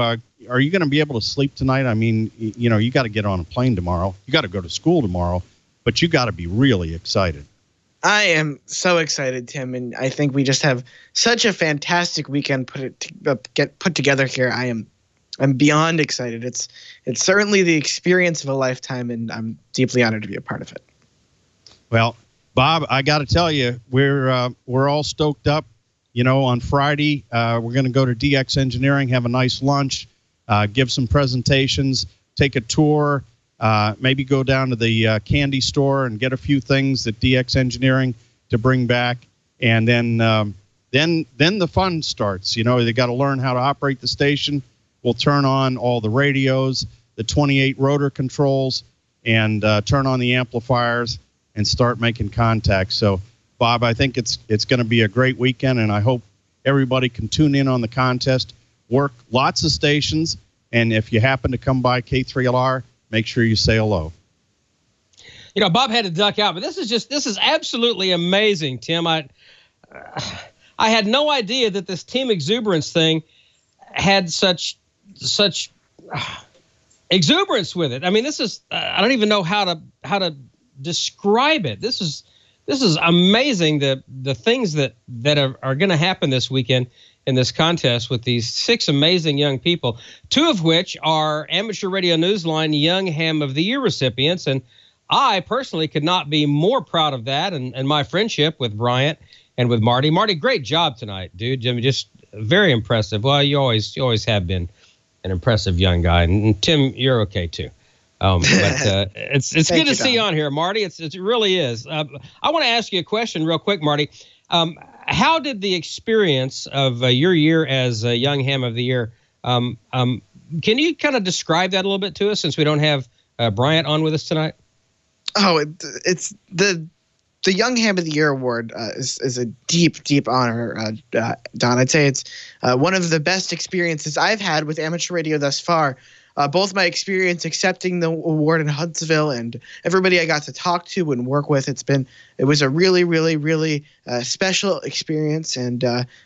going to be able to sleep tonight? I mean, you got to get on a plane tomorrow. You got to go to school tomorrow, but you got to be really excited. I am so excited, Tim, and I think we just have such a fantastic weekend get put together here. I'm beyond excited. It's certainly the experience of a lifetime, and I'm deeply honored to be a part of it. Well, Bob, I got to tell you, we're all stoked up. On Friday, we're going to go to DX Engineering, have a nice lunch, give some presentations, take a tour, maybe go down to the candy store and get a few things at DX Engineering to bring back, and then the fun starts. They got to learn how to operate the station. We'll turn on all the radios, the 28 rotor controls, and turn on the amplifiers and start making contact. So, Bob, I think it's going to be a great weekend, and I hope everybody can tune in on the contest, work lots of stations, and if you happen to come by K3LR, make sure you say hello. Bob had to duck out, but this is absolutely amazing, Tim. I had no idea that this Team Exuberance thing had such exuberance with it. I mean, this is I don't even know how to describe it. This is amazing, the things that are going to happen this weekend. in this contest with these 6 amazing young people, 2 of which are Amateur Radio Newsline Young Ham of the Year recipients. And I personally could not be more proud of that and my friendship with Bryant and with Marty. Marty, great job tonight, dude. Jimmy, just very impressive. Well, you always have been an impressive young guy. And Tim, you're okay too. But it's good to see you on here, Marty. It really is. I want to ask you a question real quick, Marty. How did the experience of your year as a Young Ham of the Year, can you kind of describe that a little bit to us, since we don't have Bryant on with us tonight? Oh, it's the Young Ham of the Year award is a deep honor, Don. I'd say it's one of the best experiences I've had with amateur radio thus far. Both my experience accepting the award in Huntsville and everybody I got to talk to and work with, it was a really special experience. And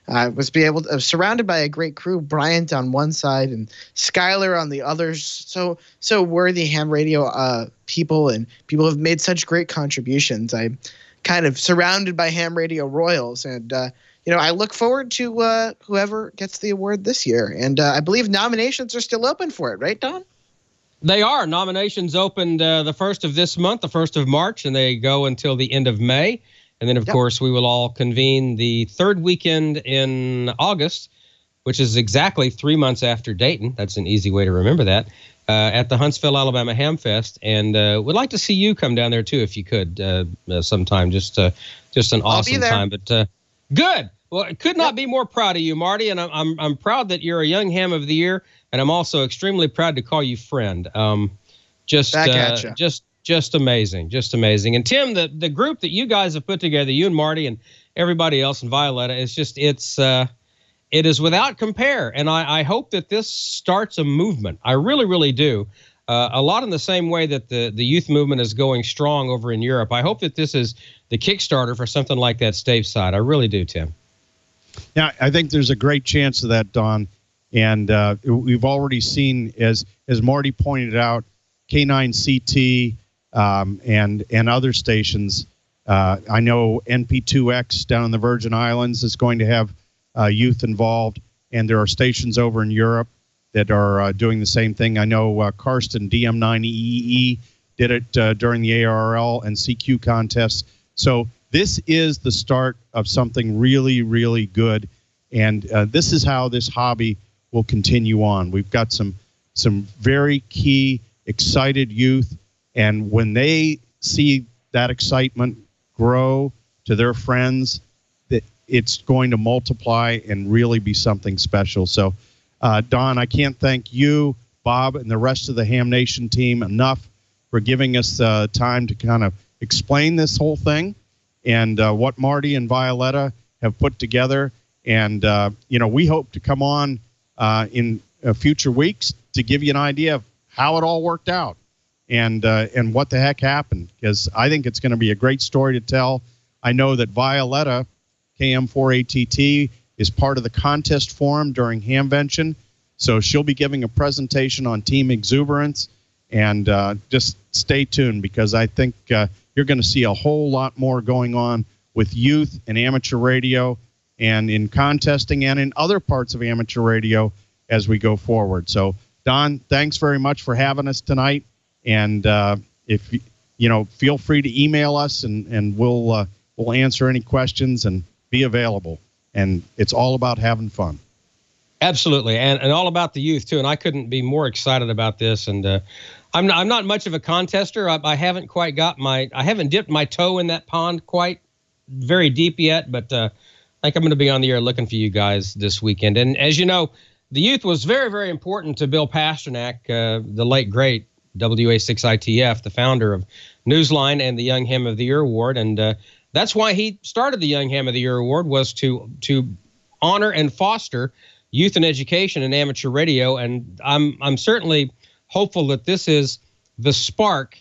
I was surrounded by a great crew, Bryant on one side and Skylar on the others. So worthy ham radio people, and people have made such great contributions. I'm kind of surrounded by ham radio royals, and I look forward to whoever gets the award this year. And I believe nominations are still open for it, right, Don? They are. Nominations opened the 1st of this month, the 1st of March, and they go until the end of May. And then, of course, we will all convene the 3rd weekend in August, which is exactly 3 months after Dayton. That's an easy way to remember that, at the Huntsville, Alabama Ham Fest. And we'd like to see you come down there, too, if you could, sometime. Just an awesome time. But good. Well, I could not be more proud of you, Marty, and I'm proud that you're a Young Ham of the Year, and I'm also extremely proud to call you friend. Just amazing, just amazing. And Tim, the group that you guys have put together, you and Marty and everybody else and Violetta, it is without compare. And I hope that this starts a movement. I really do. A lot in the same way that the youth movement is going strong over in Europe. I hope that this is the Kickstarter for something like that stateside. I really do, Tim. Yeah, I think there's a great chance of that, Don. And we've already seen, as Marty pointed out, K9CT and other stations. I know NP2X down in the Virgin Islands is going to have youth involved, and there are stations over in Europe that are doing the same thing. I know Karsten DM9EE did it during the ARRL and CQ contests. So this is the start of something really good, and this is how this hobby will continue on. We've got some very key, excited youth, and when they see that excitement grow to their friends, that it's going to multiply and really be something special. So, Don, I can't thank you, Bob, and the rest of the Ham Nation team enough for giving us time to kind of explain this whole thing and what Marty and Violetta have put together. And, we hope to come on in future weeks to give you an idea of how it all worked out and what the heck happened, because I think it's going to be a great story to tell. I know that Violetta, KM4ATT, is part of the contest forum during Hamvention, so she'll be giving a presentation on Team Exuberance, and just stay tuned, because I think you're going to see a whole lot more going on with youth and amateur radio and in contesting and in other parts of amateur radio as we go forward. So, Don, thanks very much for having us tonight, and if feel free to email us, and we'll answer any questions and be available. And it's all about having fun. Absolutely, and all about the youth too. And I couldn't be more excited about this. And I'm not much of a contester. I haven't quite I haven't dipped my toe in that pond quite very deep yet. But I think I'm going to be on the air looking for you guys this weekend. And as you know, the youth was very, very important to Bill Pasternak, the late great WA6ITF, the founder of Newsline and the Young Ham of the Year Award. And that's why he started the Young Ham of the Year Award, was to honor and foster youth and education in amateur radio. And I'm certainly hopeful that this is the spark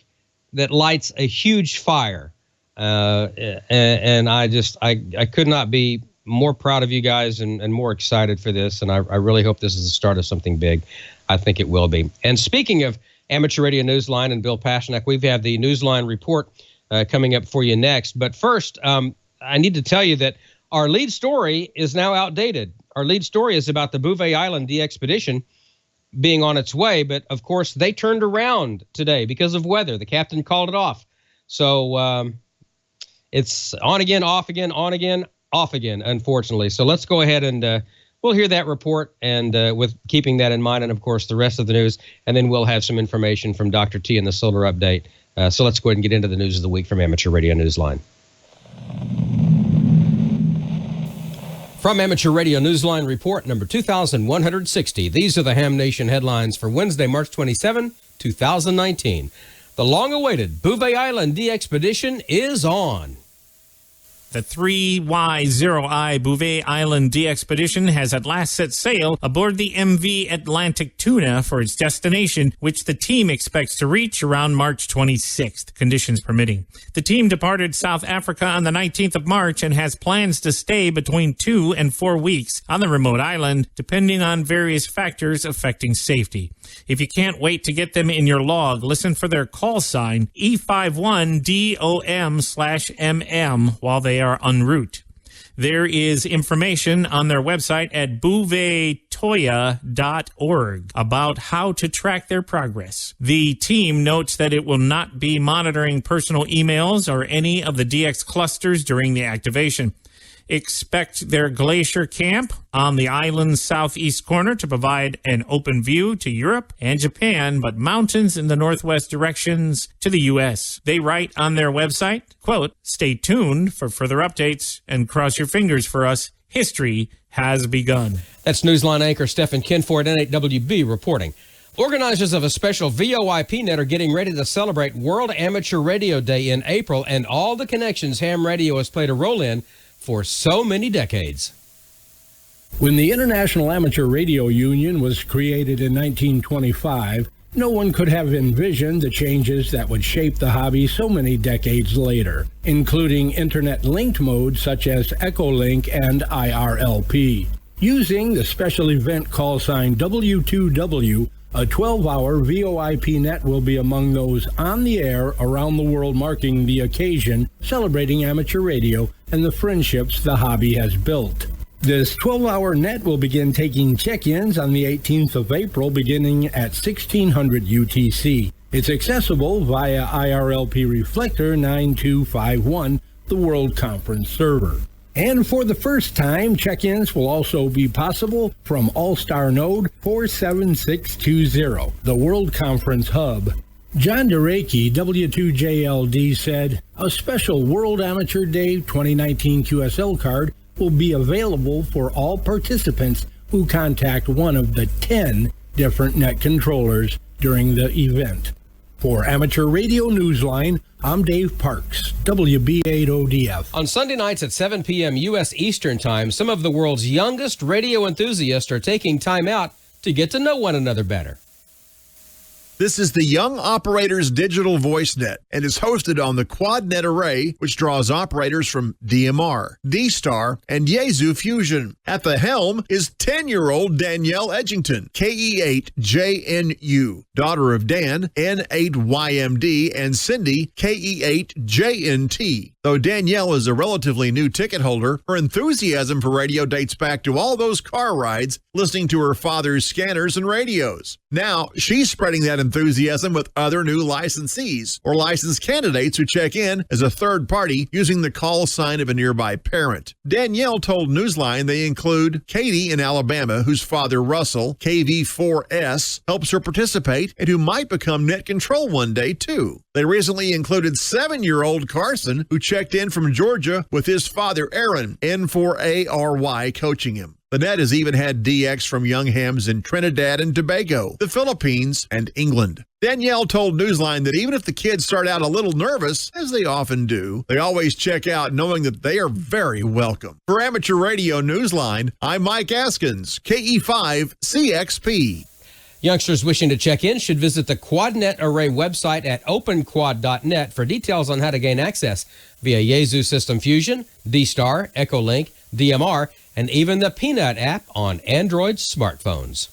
that lights a huge fire. And I could not be more proud of you guys and more excited for this. And I really hope this is the start of something big. I think it will be. And speaking of Amateur Radio Newsline and Bill Pasternak, we've had the Newsline report coming up for you next. But first, I need to tell you that our lead story is now outdated. our lead story is about the Bouvet Island DXpedition being on its way, but of course they turned around today because of weather. The captain called it off. So it's on again, off again, on again, off again, unfortunately. So let's go ahead and we'll hear that report, and with keeping that in mind, and of course the rest of the news, and then we'll have some information from Dr. T in the solar update. So let's go ahead and get into the news of the week from Amateur Radio Newsline. From Amateur Radio Newsline report number 2160, these are the Ham Nation headlines for Wednesday, March 27, 2019. The long-awaited Bouvet Island DXpedition is on. The 3Y0I Bouvet Island DXpedition has at last set sail aboard the MV Atlantic Tuna for its destination, which the team expects to reach around March 26th, conditions permitting. The team departed South Africa on the 19th of March and has plans to stay between 2 and 4 weeks on the remote island, depending on various factors affecting safety. If you can't wait to get them in your log, listen for their call sign E51DOM/MM while they are en route. There is information on their website at bouvetoya.org about how to track their progress. The team notes that it will not be monitoring personal emails or any of the DX clusters during the activation. Expect their glacier camp on the island's southeast corner to provide an open view to Europe and Japan, but mountains in the northwest directions to the U.S. They write on their website, quote, "Stay tuned for further updates and cross your fingers for us. History has begun." That's Newsline anchor Stephen Kinford, N8WB, reporting. Organizers of a special VoIP net are getting ready to celebrate World Amateur Radio Day in April, and all the connections ham radio has played a role in for so many decades. When the International Amateur Radio Union was created in 1925, no one could have envisioned the changes that would shape the hobby so many decades later, including internet-linked modes such as Echolink and IRLP. Using the special event call sign W2W, a 12-hour VoIP net will be among those on the air around the world, marking the occasion, celebrating amateur radio and the friendships the hobby has built. This 12-hour net will begin taking check-ins on the 18th of April, beginning at 1600 UTC. It's accessible via IRLP Reflector 9251, the World Conference server. And for the first time, check-ins will also be possible from All-Star Node 47620, the World Conference Hub. John DeRakey, W2JLD, said, "A special World Amateur Day 2019 QSL card will be available for all participants who contact one of the 10 different net controllers during the event." For Amateur Radio Newsline, I'm Dave Parks, WB8ODF. On Sunday nights at 7 p.m. U.S. Eastern Time, some of the world's youngest radio enthusiasts are taking time out to get to know one another better. This is the Young Operators Digital Voice Net and is hosted on the QuadNet Array, which draws operators from DMR, D-Star, and Yaesu Fusion. At the helm is 10-year-old Danielle Edgington, KE8JNU, daughter of Dan, N8YMD, and Cindy, KE8JNT. Though Danielle is a relatively new ticket holder, her enthusiasm for radio dates back to all those car rides listening to her father's scanners and radios. Now, she's spreading that enthusiasm with other new licensees or licensed candidates who check in as a third party using the call sign of a nearby parent. Danielle told Newsline they include Katie in Alabama, whose father, Russell, KV4S, helps her participate and who might become net control one day, too. They recently included 7-year-old Carson, who checked in from Georgia with his father, Aaron, N4ARY, coaching him. The net has even had DX from young hams in Trinidad and Tobago, the Philippines, and England. Danielle told Newsline that even if the kids start out a little nervous, as they often do, they always check out knowing that they are very welcome. For Amateur Radio Newsline, I'm Mike Askins, KE5CXP. Youngsters wishing to check in should visit the QuadNet Array website at openquad.net for details on how to gain access via Yaesu System Fusion, D-Star, Echolink, DMR, and even the Peanut app on Android smartphones.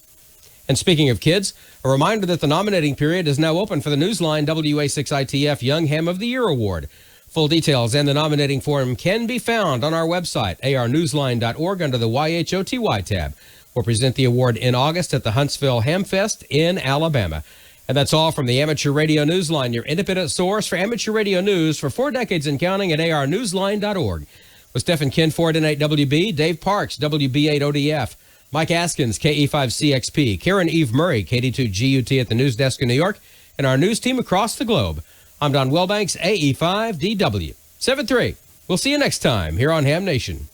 And speaking of kids, a reminder that the nominating period is now open for the Newsline WA6ITF Young Ham of the Year Award. Full details and the nominating form can be found on our website, arnewsline.org, under the YHOTY tab. We'll present the award in August at the Huntsville Hamfest in Alabama. And that's all from the Amateur Radio Newsline, your independent source for amateur radio news for 4 decades and counting at arnewsline.org. With Stephen Kinford in 8WB, Dave Parks, WB8ODF, Mike Askins, KE5CXP, Karen Eve Murray, KD2GUT at the news desk in New York, and our news team across the globe. I'm Don Wilbanks, AE5DW. 7-3. We'll see you next time here on Ham Nation.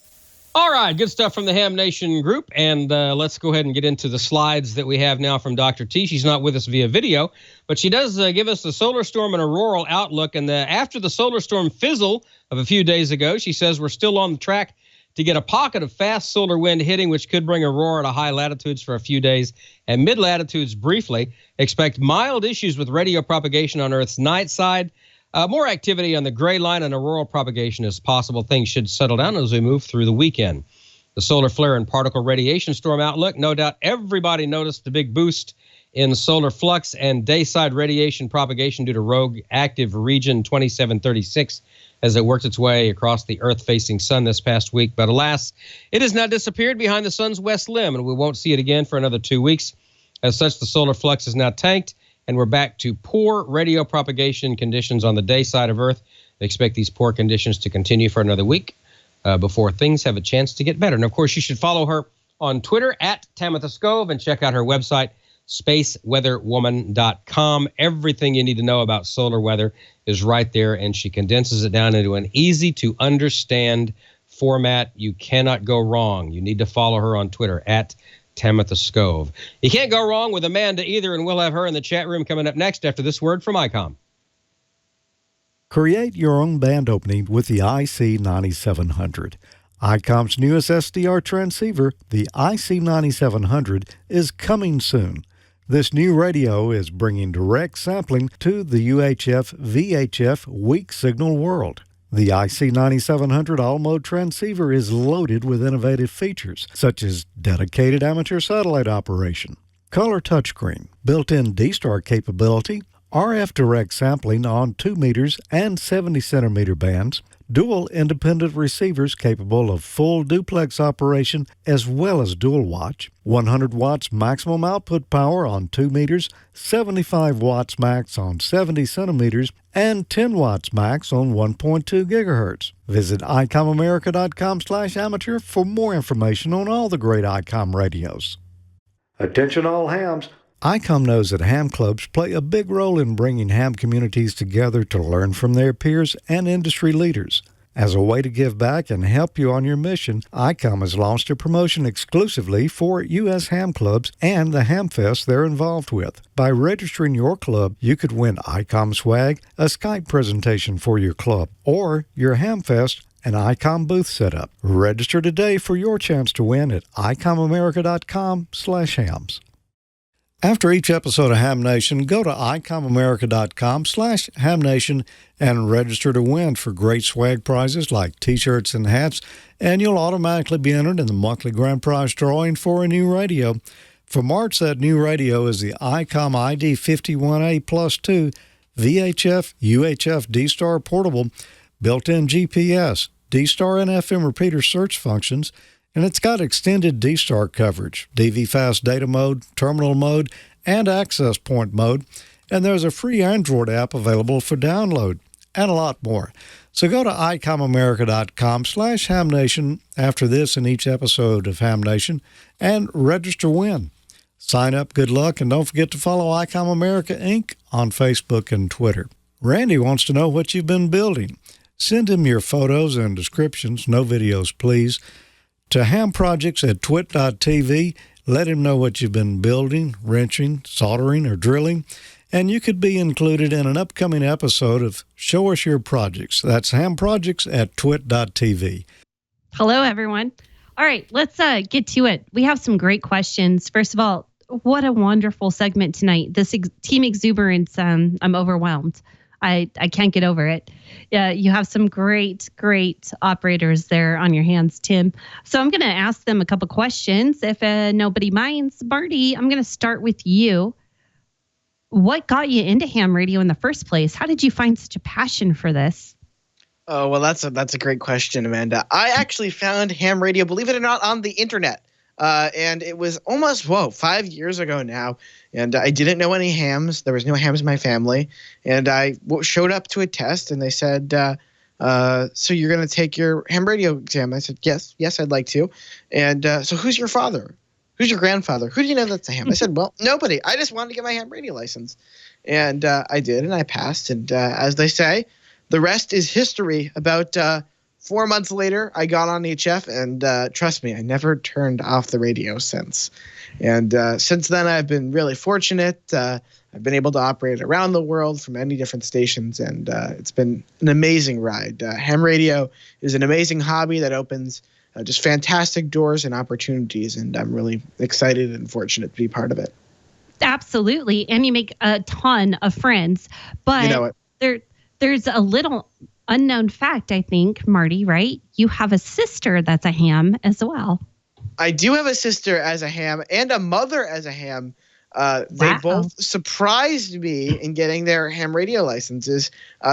All right, good stuff from the Ham Nation group, and let's go ahead and get into the slides that we have now from Dr. T. She's not with us via video, but she does give us the solar storm and auroral outlook, and after the solar storm fizzle of a few days ago, she says we're still on the track to get a pocket of fast solar wind hitting, which could bring aurora to high latitudes for a few days and mid-latitudes briefly. Expect mild issues with radio propagation on Earth's night side. More activity on the gray line and auroral propagation is possible. Things should settle down as we move through the weekend. The solar flare and particle radiation storm outlook. No doubt everybody noticed the big boost in solar flux and dayside radiation propagation due to rogue active region 2736 as it worked its way across the Earth-facing sun this past week. But alas, it has now disappeared behind the sun's west limb, and we won't see it again for another 2 weeks. As such, the solar flux is now tanked, and we're back to poor radio propagation conditions on the day side of Earth. They expect these poor conditions to continue for another week before things have a chance to get better. And, of course, you should follow her on Twitter at Tamitha Skov and check out her website, spaceweatherwoman.com. Everything you need to know about solar weather is right there, and she condenses it down into an easy-to-understand format. You cannot go wrong. You need to follow her on Twitter at Tamitha Skov. You can't go wrong with Amanda either, and we'll have her in the chat room coming up next after this word from ICOM. Create your own band opening with the IC9700. ICOM's newest SDR transceiver, the IC9700, is coming soon. This new radio is bringing direct sampling to the UHF-VHF weak signal world. The IC9700 all-mode transceiver is loaded with innovative features, such as dedicated amateur satellite operation, color touchscreen, built-in D-Star capability, RF direct sampling on 2 meters and 70 centimeter bands, dual independent receivers capable of full duplex operation as well as dual watch, 100 watts maximum output power on 2 meters, 75 watts max on 70 centimeters, and 10 watts max on 1.2 gigahertz. Visit icomamerica.com/amateur for more information on all the great ICOM radios. Attention all hams. ICOM knows that ham clubs play a big role in bringing ham communities together to learn from their peers and industry leaders. As a way to give back and help you on your mission, ICOM has launched a promotion exclusively for U.S. ham clubs and the Hamfest they're involved with. By registering your club, you could win ICOM swag, a Skype presentation for your club, or your Hamfest, an ICOM booth setup. Register today for your chance to win at icomamerica.com/hams. After each episode of Ham Nation, go to icomamerica.com/hamnation and register to win for great swag prizes like T-shirts and hats, and you'll automatically be entered in the monthly grand prize drawing for a new radio. For March, that new radio is the ICOM ID51A Plus 2 VHF UHF D-Star Portable, built-in GPS, D-Star and FM repeater search functions, and it's got extended D-Star coverage, DV Fast Data Mode, Terminal Mode, and Access Point Mode, and there's a free Android app available for download, and a lot more. So go to icomamerica.com/hamnation after this in each episode of Ham Nation and register win. Sign up, good luck, and don't forget to follow ICOM America, Inc. on Facebook and Twitter. Randy wants to know what you've been building. Send him your photos and descriptions, no videos, please, to hamprojects@twit.tv. Let him know what you've been building, wrenching, soldering, or drilling, and you could be included in an upcoming episode of Show Us Your Projects. That's hamprojects@twit.tv. Hello, everyone. All right, let's get to it. We have some great questions. First of all, what a wonderful segment tonight. This Team Exuberance, I'm overwhelmed. I can't get over it. You have some great operators there on your hands, Tim. So I'm going to ask them a couple questions. If nobody minds, Marty, I'm going to start with you. What got you into ham radio in the first place? How did you find such a passion for this? Oh, well, that's a great question, Amanda. I actually found ham radio, believe it or not, on the internet. And it was almost, 5 years ago now. And I didn't know any hams. There was no hams in my family. And I showed up to a test, and they said, so you're going to take your ham radio exam? I said, yes, I'd like to. And so who's your father? Who's your grandfather? Who do you know that's a ham? I said, well, nobody. I just wanted to get my ham radio license. And I did, and I passed. And as they say, the rest is history. About 4 months later, I got on HF, and trust me, I never turned off the radio since. And since then, I've been really fortunate. I've been able to operate around the world from many different stations, and it's been an amazing ride. Ham radio is an amazing hobby that opens just fantastic doors and opportunities, and I'm really excited and fortunate to be part of it. Absolutely, and you make a ton of friends. But you know there's a little unknown fact, I think, Marty, right? You have a sister that's a ham as well. I do have a sister as a ham and a mother as a ham. They both surprised me in getting their ham radio licenses.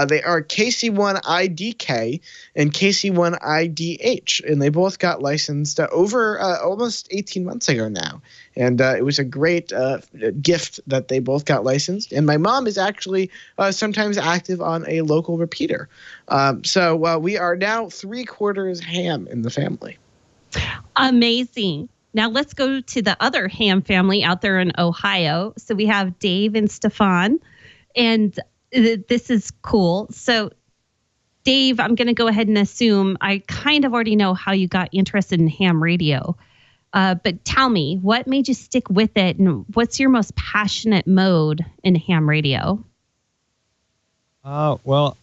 They are KC1IDK and KC1IDH, and they both got licensed over almost 18 months ago now. And it was a great gift that they both got licensed. And my mom is actually sometimes active on a local repeater. So we are now 3/4 ham in the family. Amazing. Now let's go to the other ham family out there in Ohio. So we have Dave and Stefan, and this is cool. So Dave, I'm going to go ahead and assume I kind of already know how you got interested in ham radio. But tell me, what made you stick with it, and what's your most passionate mode in ham radio? Well,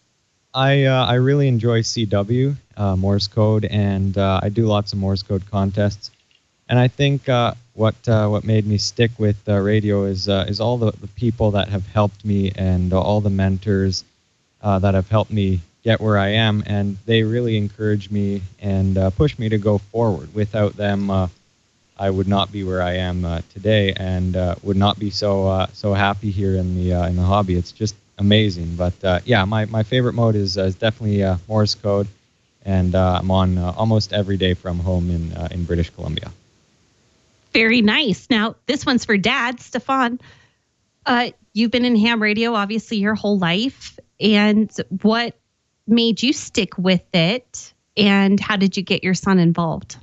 I really enjoy CW, Morse code, and I do lots of Morse code contests. And I think what made me stick with radio is all the people that have helped me, and all the mentors that have helped me get where I am, and they really encourage me and push me to go forward. Without them, I would not be where I am today, and would not be so happy here in the hobby. It's just amazing. But yeah, my favorite mode is definitely Morse code, and I'm on almost every day from home in British Columbia. Very nice. Now, this one's for Dad, Stefan. You've been in ham radio, obviously, your whole life. And what made you stick with it? And how did you get your son involved?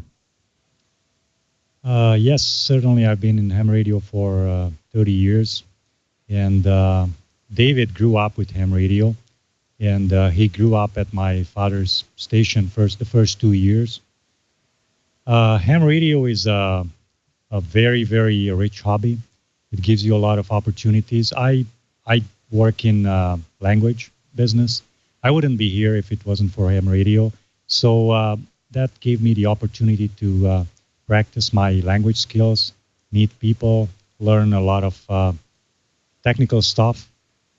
Yes, certainly. I've been in ham radio for 30 years. And David grew up with ham radio. And he grew up at my father's station the first 2 years. Ham radio is a very, very rich hobby. It gives you a lot of opportunities. I work in language business. I wouldn't be here if it wasn't for ham radio. So that gave me the opportunity to practice my language skills, meet people, learn a lot of technical stuff,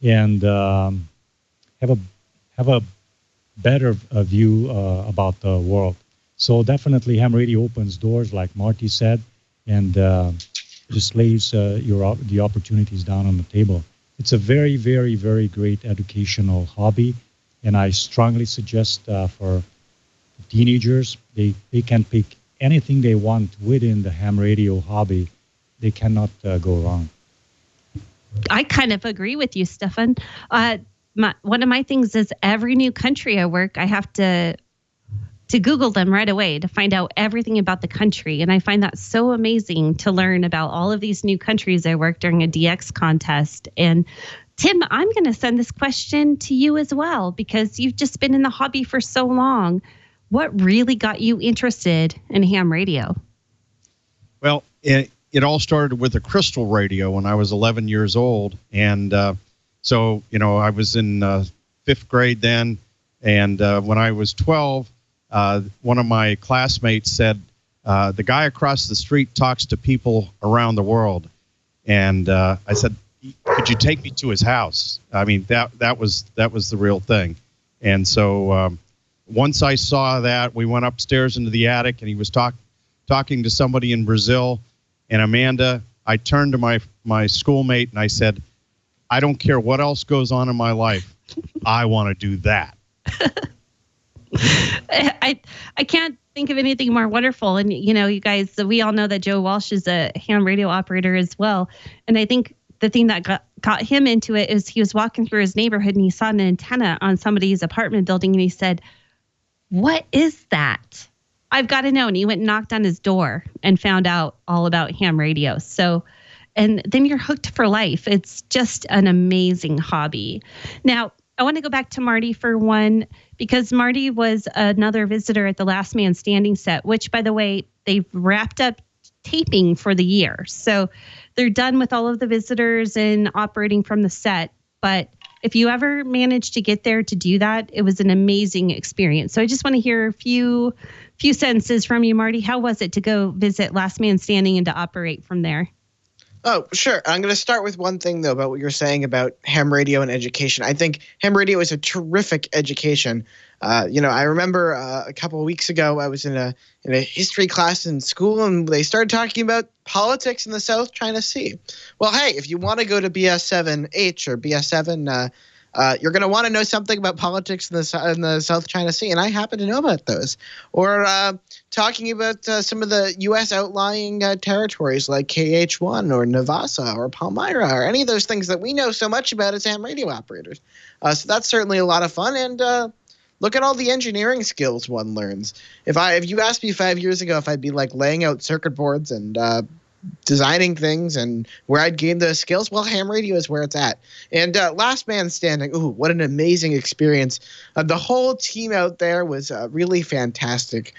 and have a better view about the world. So definitely ham radio opens doors, like Marty said, and just lays the opportunities down on the table. It's a very, very, very great educational hobby, and I strongly suggest for teenagers, they can pick anything they want within the ham radio hobby. They cannot go wrong. I kind of agree with you, Stefan. One of my things is every new country I work, I have to Google them right away to find out everything about the country. And I find that so amazing to learn about all of these new countries I work during a DX contest. And Tim, I'm going to send this question to you as well, because you've just been in the hobby for so long. What really got you interested in ham radio? Well, it all started with a crystal radio when I was 11 years old. And so, I was in 5th grade then. And when I was 12, one of my classmates said, the guy across the street talks to people around the world. And I said, could you take me to his house? I mean, that was the real thing. And so once I saw that, we went upstairs into the attic, and he was talking to somebody in Brazil. And Amanda, I turned to my schoolmate and I said, I don't care what else goes on in my life. I want to do that. I can't think of anything more wonderful. And, you guys, we all know that Joe Walsh is a ham radio operator as well. And I think the thing that got him into it is he was walking through his neighborhood and he saw an antenna on somebody's apartment building and he said, "What is that? I've got to know." And he went and knocked on his door and found out all about ham radio. So, and then you're hooked for life. It's just an amazing hobby. Now, I want to go back to Marty for one, because Marty was another visitor at the Last Man Standing set, which, by the way, they've wrapped up taping for the year. So they're done with all of the visitors and operating from the set. But if you ever managed to get there to do that, it was an amazing experience. So I just want to hear a few sentences from you, Marty. How was it to go visit Last Man Standing and to operate from there? Oh, sure. I'm going to start with one thing, though, about what you're saying about ham radio and education. I think ham radio is a terrific education. I remember a couple of weeks ago, I was in a history class in school, and they started talking about politics in the South China Sea. Well, hey, if you want to go to BS7H or BS7, you're going to want to know something about politics in the South China Sea, and I happen to know about those. Or talking about some of the U.S. outlying territories like KH1 or Navassa or Palmyra or any of those things that we know so much about as ham radio operators. So that's certainly a lot of fun, and look at all the engineering skills one learns. If you asked me 5 years ago if I'd be like laying out circuit boards and designing things and where I'd gain those skills, well, ham radio is where it's at. And Last Man Standing, ooh, what an amazing experience. The whole team out there was really fantastic.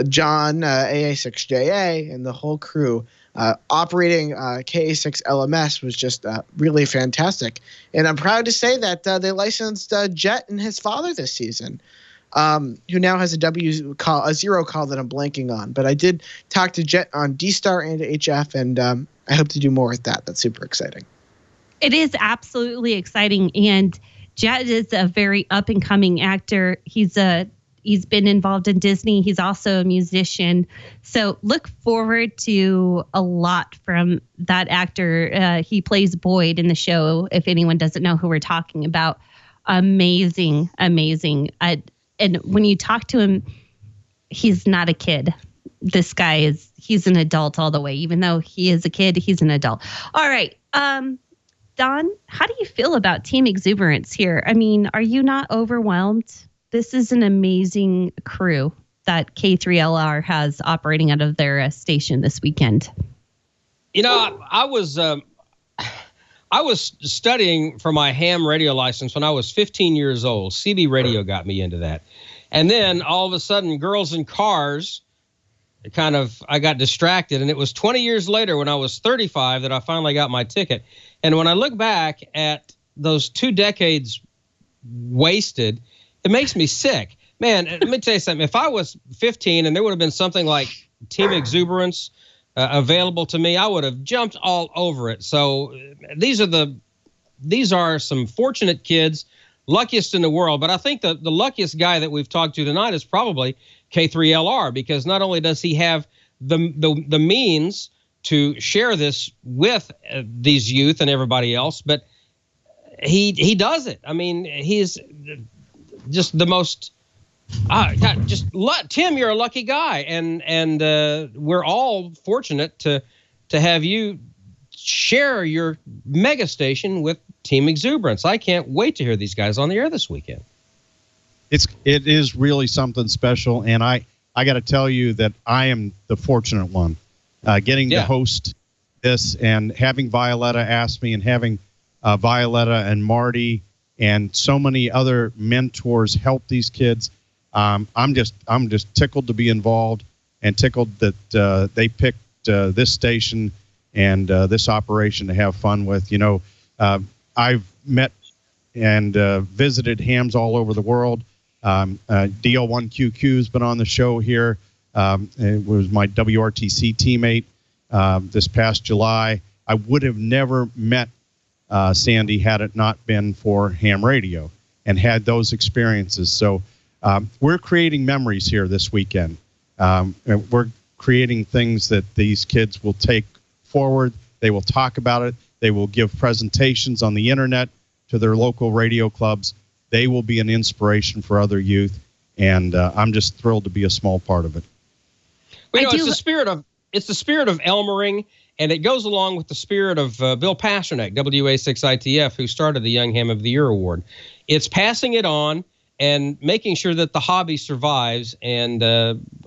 John, AA6JA, and the whole crew operating KA6 LMS was just really fantastic. And I'm proud to say that they licensed Jet and his father this season. Who now has a zero call that I'm blanking on. But I did talk to Jet on D-Star and HF, and I hope to do more with that. That's super exciting. It is absolutely exciting, and Jet is a very up-and-coming actor. He's been involved in Disney. He's also a musician. So look forward to a lot from that actor. He plays Boyd in the show, if anyone doesn't know who we're talking about. Amazing. And when you talk to him, he's not a kid. This guy he's an adult all the way. Even though he is a kid, he's an adult. All right. Don, how do you feel about Team Exuberance here? I mean, are you not overwhelmed? This is an amazing crew that K3LR has operating out of their station this weekend. I was studying for my ham radio license when I was 15 years old. CB radio got me into that. And then all of a sudden, Girls in Cars, I got distracted. And it was 20 years later when I was 35 that I finally got my ticket. And when I look back at those 2 decades wasted, it makes me sick. Man, let me tell you something. If I was 15 and there would have been something like Team Exuberance available to me, I would have jumped all over it. So these are some fortunate kids, luckiest in the world. But I think the luckiest guy that we've talked to tonight is probably K3LR, because not only does he have the means to share this with these youth and everybody else, but he does it. I mean, he's just the most. Tim, you're a lucky guy, and we're all fortunate to have you share your mega station with Team Exuberance. I can't wait to hear these guys on the air this weekend. It is really something special, and I got to tell you that I am the fortunate one, getting to host this and having Violetta ask me, and having Violetta and Marty and so many other mentors help these kids. I'm just tickled to be involved, and tickled that they picked this station and this operation to have fun with. I've met and visited hams all over the world. DL1QQ's been on the show here. It was my WRTC teammate this past July. I would have never met Sandy had it not been for ham radio and had those experiences. So we're creating memories here this weekend. We're creating things that these kids will take forward. They will talk about it. They will give presentations on the internet to their local radio clubs. They will be an inspiration for other youth. And I'm just thrilled to be a small part of it. Well, it's the spirit of Elmering, and it goes along with the spirit of Bill Pasternak, WA6ITF, who started the Young Ham of the Year Award. It's passing it on and making sure that the hobby survives. And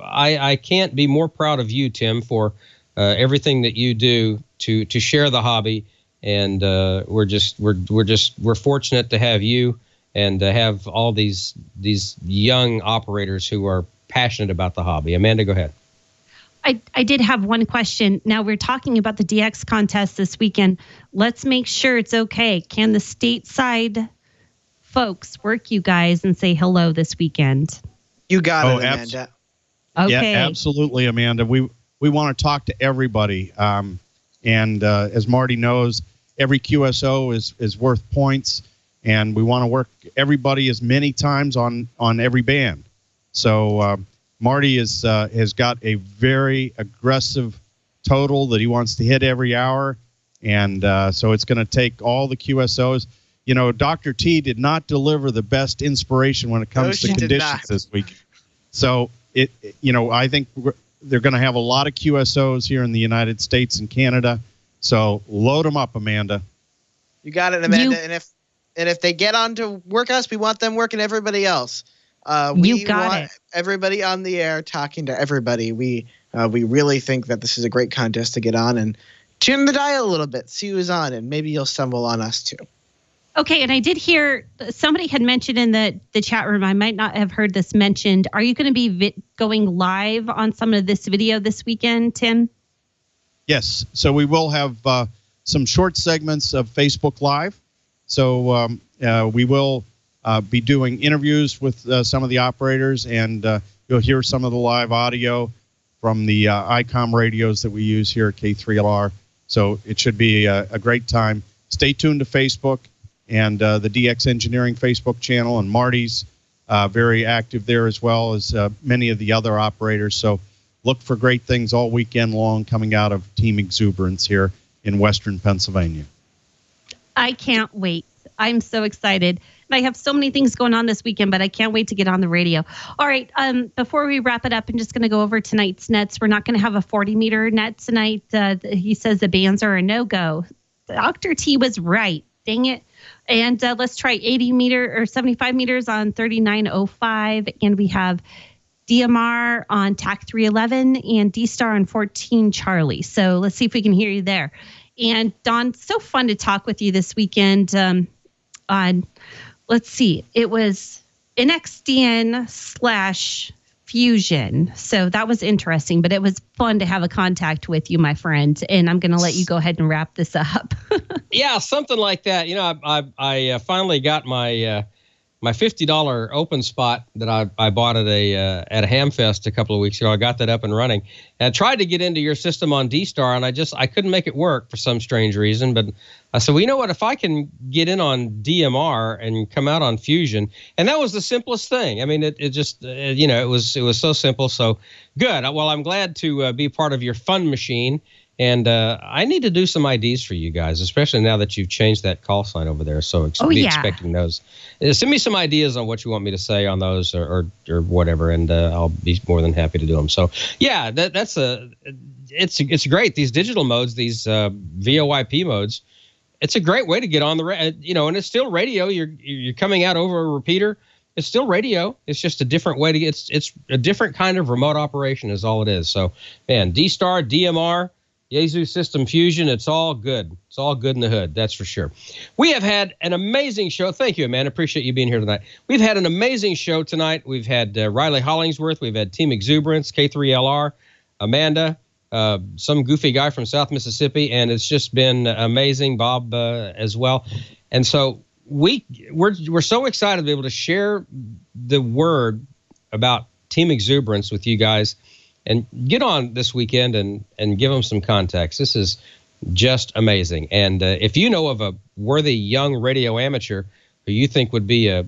I can't be more proud of you, Tim, for everything that you do to share the hobby. And we're fortunate to have you and to have all these young operators who are passionate about the hobby. Amanda, go ahead. I did have one question. Now, we're talking about the DX contest this weekend. Let's make sure it's okay. Can the stateside folks work you guys and say hello this weekend? You got it, Amanda. Okay. Yeah, absolutely, Amanda. We want to talk to everybody. And as Marty knows, every QSO is worth points, and we want to work everybody as many times on every band. So Marty has got a very aggressive total that he wants to hit every hour, and so it's going to take all the QSOs. You know, Dr. T did not deliver the best inspiration when it comes to conditions this week. So I think they're going to have a lot of QSOs here in the United States and Canada. So load them up, Amanda. You got it, Amanda. And if they get on to work us, we want them working everybody else. We want everybody on the air talking to everybody. We really think that this is a great contest to get on and tune the dial a little bit, see who's on, and maybe you'll stumble on us too. Okay, and I did hear somebody had mentioned in the chat room, I might not have heard this mentioned. Are you going to be going live on some of this video this weekend, Tim? Yes, so we will have some short segments of Facebook Live. So we will be doing interviews with some of the operators, and you'll hear some of the live audio from the ICOM radios that we use here at K3LR. So it should be a great time. Stay tuned to Facebook and the DX Engineering Facebook channel, and Marty's very active there as well as many of the other operators. So look for great things all weekend long coming out of Team Exuberance here in Western Pennsylvania. I can't wait. I'm so excited. And I have so many things going on this weekend, but I can't wait to get on the radio. All right. Before we wrap it up, I'm just going to go over tonight's nets. We're not going to have a 40-meter net tonight. He says the bands are a no-go. Dr. T was right. Dang it. And let's try 80 meter or 75 meters on 3905. And we have DMR on TAC 311 and D-Star on 14 Charlie. So let's see if we can hear you there. And Don, so fun to talk with you this weekend on, let's see, it was NXDN/Fusion. So that was interesting, but it was fun to have a contact with you, my friend. And I'm going to let you go ahead and wrap this up. Yeah, something like that. You know, I finally got my $50 open spot that I bought at a Hamfest a couple of weeks ago. I got that up and running, and I tried to get into your system on D-Star, and I couldn't make it work for some strange reason. But I said, well, you know what? If I can get in on DMR and come out on Fusion, and that was the simplest thing. I mean, it was so simple. So good. Well, I'm glad to be part of your fun machine. And I need to do some IDs for you guys, especially now that you've changed that call sign over there. So expecting those. Send me some ideas on what you want me to say on those or whatever, and I'll be more than happy to do them. So, yeah, it's great. These digital modes, these VoIP modes, it's a great way to get on the and it's still radio. You're coming out over a repeater. It's still radio. It's just a different way to get. It's a different kind of remote operation is all it is. So, man, D-Star, DMR. Yaesu System Fusion, it's all good. It's all good in the hood, that's for sure. We have had an amazing show. Thank you, Amanda. Appreciate you being here tonight. We've had an amazing show tonight. We've had Riley Hollingsworth. We've had Team Exuberance, K3LR, Amanda, some goofy guy from South Mississippi, and it's just been amazing. Bob as well. And so we're so excited to be able to share the word about Team Exuberance with you guys. And get on this weekend and give them some contacts. This is just amazing. And if you know of a worthy young radio amateur who you think would be a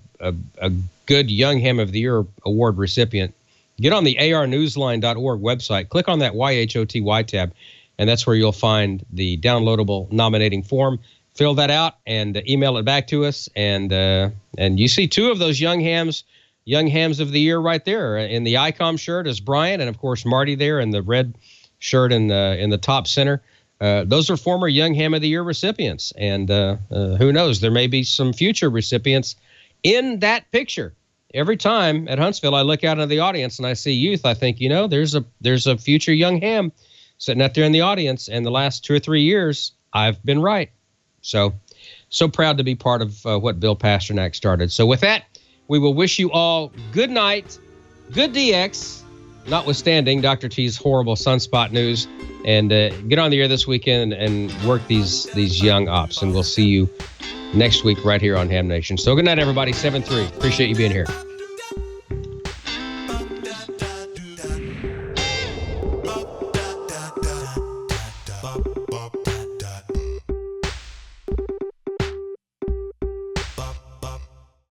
good Young Ham of the Year award recipient, get on the ARRNewsline.org website. Click on that YHOTY tab, and that's where you'll find the downloadable nominating form. Fill that out and email it back to us. And you see two of those young hams Young Hams of the Year right there. In the ICOM shirt is Brian, and of course Marty there in the red shirt in the top center. Those are former Young Ham of the Year recipients, and who knows, there may be some future recipients in that picture. Every time at Huntsville I look out into the audience and I see youth, I think, there's a future Young Ham sitting out there in the audience, and the last 2 or 3 years I've been right. So proud to be part of what Bill Pasternak started. So with that, we will wish you all good night, good DX, notwithstanding Dr. T's horrible sunspot news, and get on the air this weekend and work these young ops, and we'll see you next week right here on Ham Nation. So good night, everybody. 7-3. Appreciate you being here.